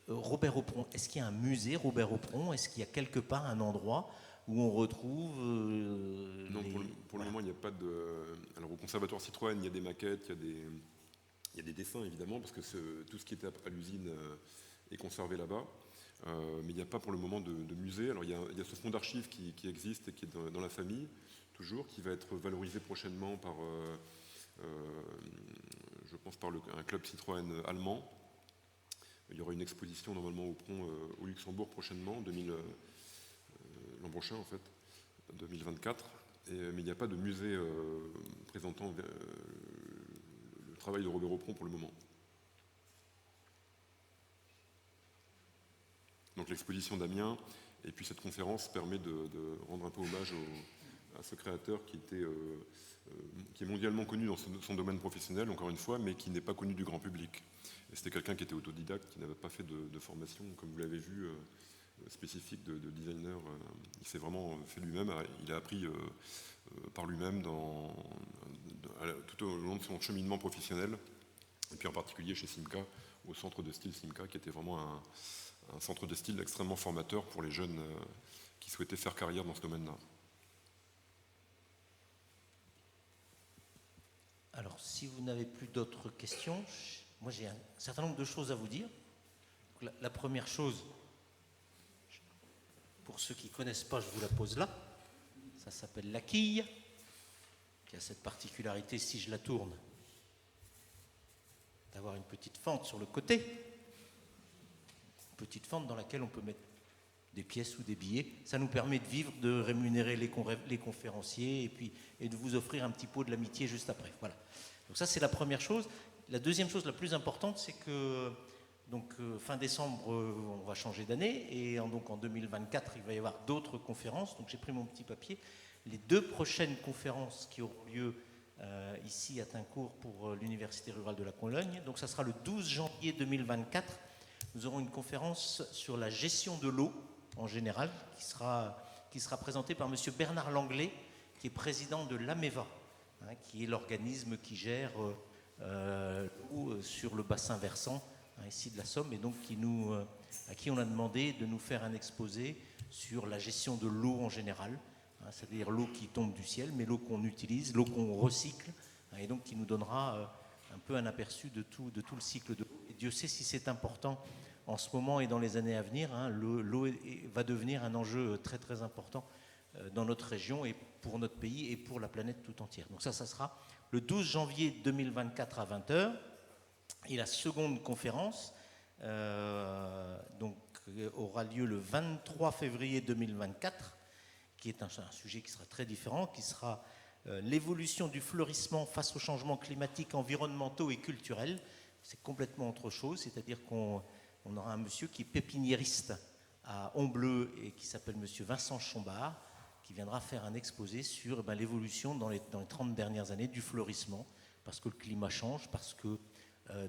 Robert Aupron, est-ce qu'il y a un musée Robert Aupron ? Est-ce qu'il y a quelque part un endroit où on retrouve Non, pour le moment, il n'y a pas de... Alors, au Conservatoire Citroën, il y a des maquettes, il y a des dessins, évidemment, parce que tout ce qui était à l'usine est conservé là-bas. Mais il n'y a pas pour le moment de musée. Alors, il y a ce fonds d'archives qui existe et qui est dans la famille, toujours, qui va être valorisé prochainement par, je pense, par un club Citroën allemand. Il y aura une exposition normalement au Luxembourg prochainement, l'an prochain en fait, 2024. Mais il n'y a pas de musée présentant le travail de Robert Aupron pour le moment. Donc l'exposition d'Amiens et puis cette conférence permet de rendre un peu hommage à ce créateur qui est mondialement connu dans son domaine professionnel, encore une fois, mais qui n'est pas connu du grand public. Et c'était quelqu'un qui était autodidacte, qui n'avait pas fait de formation, comme vous l'avez vu, spécifique de designer. Il s'est vraiment fait lui-même, il a appris par lui-même tout au long de son cheminement professionnel, et puis en particulier chez Simca, au centre de style Simca, qui était vraiment un centre de style extrêmement formateur pour les jeunes qui souhaitaient faire carrière dans ce domaine-là. Alors, si vous n'avez plus d'autres questions, moi j'ai un certain nombre de choses à vous dire. La première chose, Pour ceux qui ne connaissent pas, je vous la pose là. Ça s'appelle la quille, qui a cette particularité, si je la tourne, d'avoir une petite fente sur le côté. Une petite fente dans laquelle on peut mettre des pièces ou des billets. Ça nous permet de vivre, de rémunérer les conférenciers et de vous offrir un petit pot de l'amitié juste après. Voilà. Donc ça, c'est la première chose. La deuxième chose la plus importante, c'est que fin décembre, on va changer d'année et donc en 2024, il va y avoir d'autres conférences. Donc j'ai pris mon petit papier. Les 2 prochaines conférences qui auront lieu ici à Tincourt pour l'Université rurale de la Cologne. Donc ça sera le 12 janvier 2024. Nous aurons une conférence sur la gestion de l'eau en général qui sera présentée par M. Bernard Langlais, qui est président de l'AMEVA, qui est l'organisme qui gère l'eau sur le bassin versant ici de la Somme, et donc à qui on a demandé de nous faire un exposé sur la gestion de l'eau en général, c'est-à-dire l'eau qui tombe du ciel, mais l'eau qu'on utilise, l'eau qu'on recycle, et donc qui nous donnera un peu un aperçu de tout le cycle de l'eau. Et Dieu sait si c'est important en ce moment et dans les années à venir. L'eau va devenir un enjeu très très important dans notre région et pour notre pays et pour la planète tout entière. Donc ça sera le 12 janvier 2024 à 20h. Et la seconde conférence aura lieu le 23 février 2024, qui est un sujet qui sera très différent, qui sera l'évolution du fleurissement face aux changements climatiques, environnementaux et culturels. C'est complètement autre chose, c'est-à-dire qu'on aura un monsieur qui est pépiniériste à Honbleu et qui s'appelle monsieur Vincent Chombard, qui viendra faire un exposé sur l'évolution dans les 30 dernières années du fleurissement, parce que le climat change, parce que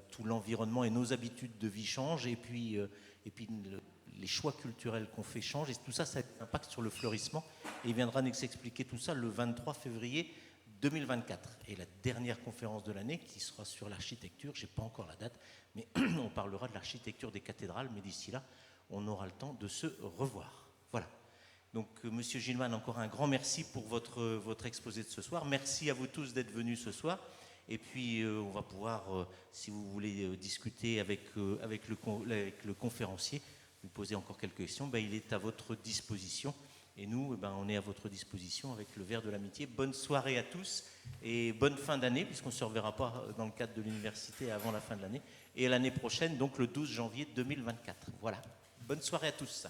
tout l'environnement et nos habitudes de vie changent, et puis les choix culturels qu'on fait changent, et tout ça, ça a un impact sur le fleurissement. Et il viendra nous expliquer tout ça le 23 février 2024. Et la dernière conférence de l'année, qui sera sur l'architecture, je n'ai pas encore la date, mais on parlera de l'architecture des cathédrales, mais d'ici là, on aura le temps de se revoir. Voilà. Donc, Monsieur Gilman, encore un grand merci pour votre exposé de ce soir. Merci à vous tous d'être venus ce soir. Et puis, on va pouvoir, si vous voulez discuter avec le conférencier, vous poser encore quelques questions, il est à votre disposition. Et nous, on est à votre disposition avec le verre de l'amitié. Bonne soirée à tous et bonne fin d'année, puisqu'on ne se reverra pas dans le cadre de l'université avant la fin de l'année. Et l'année prochaine, donc le 12 janvier 2024. Voilà. Bonne soirée à tous.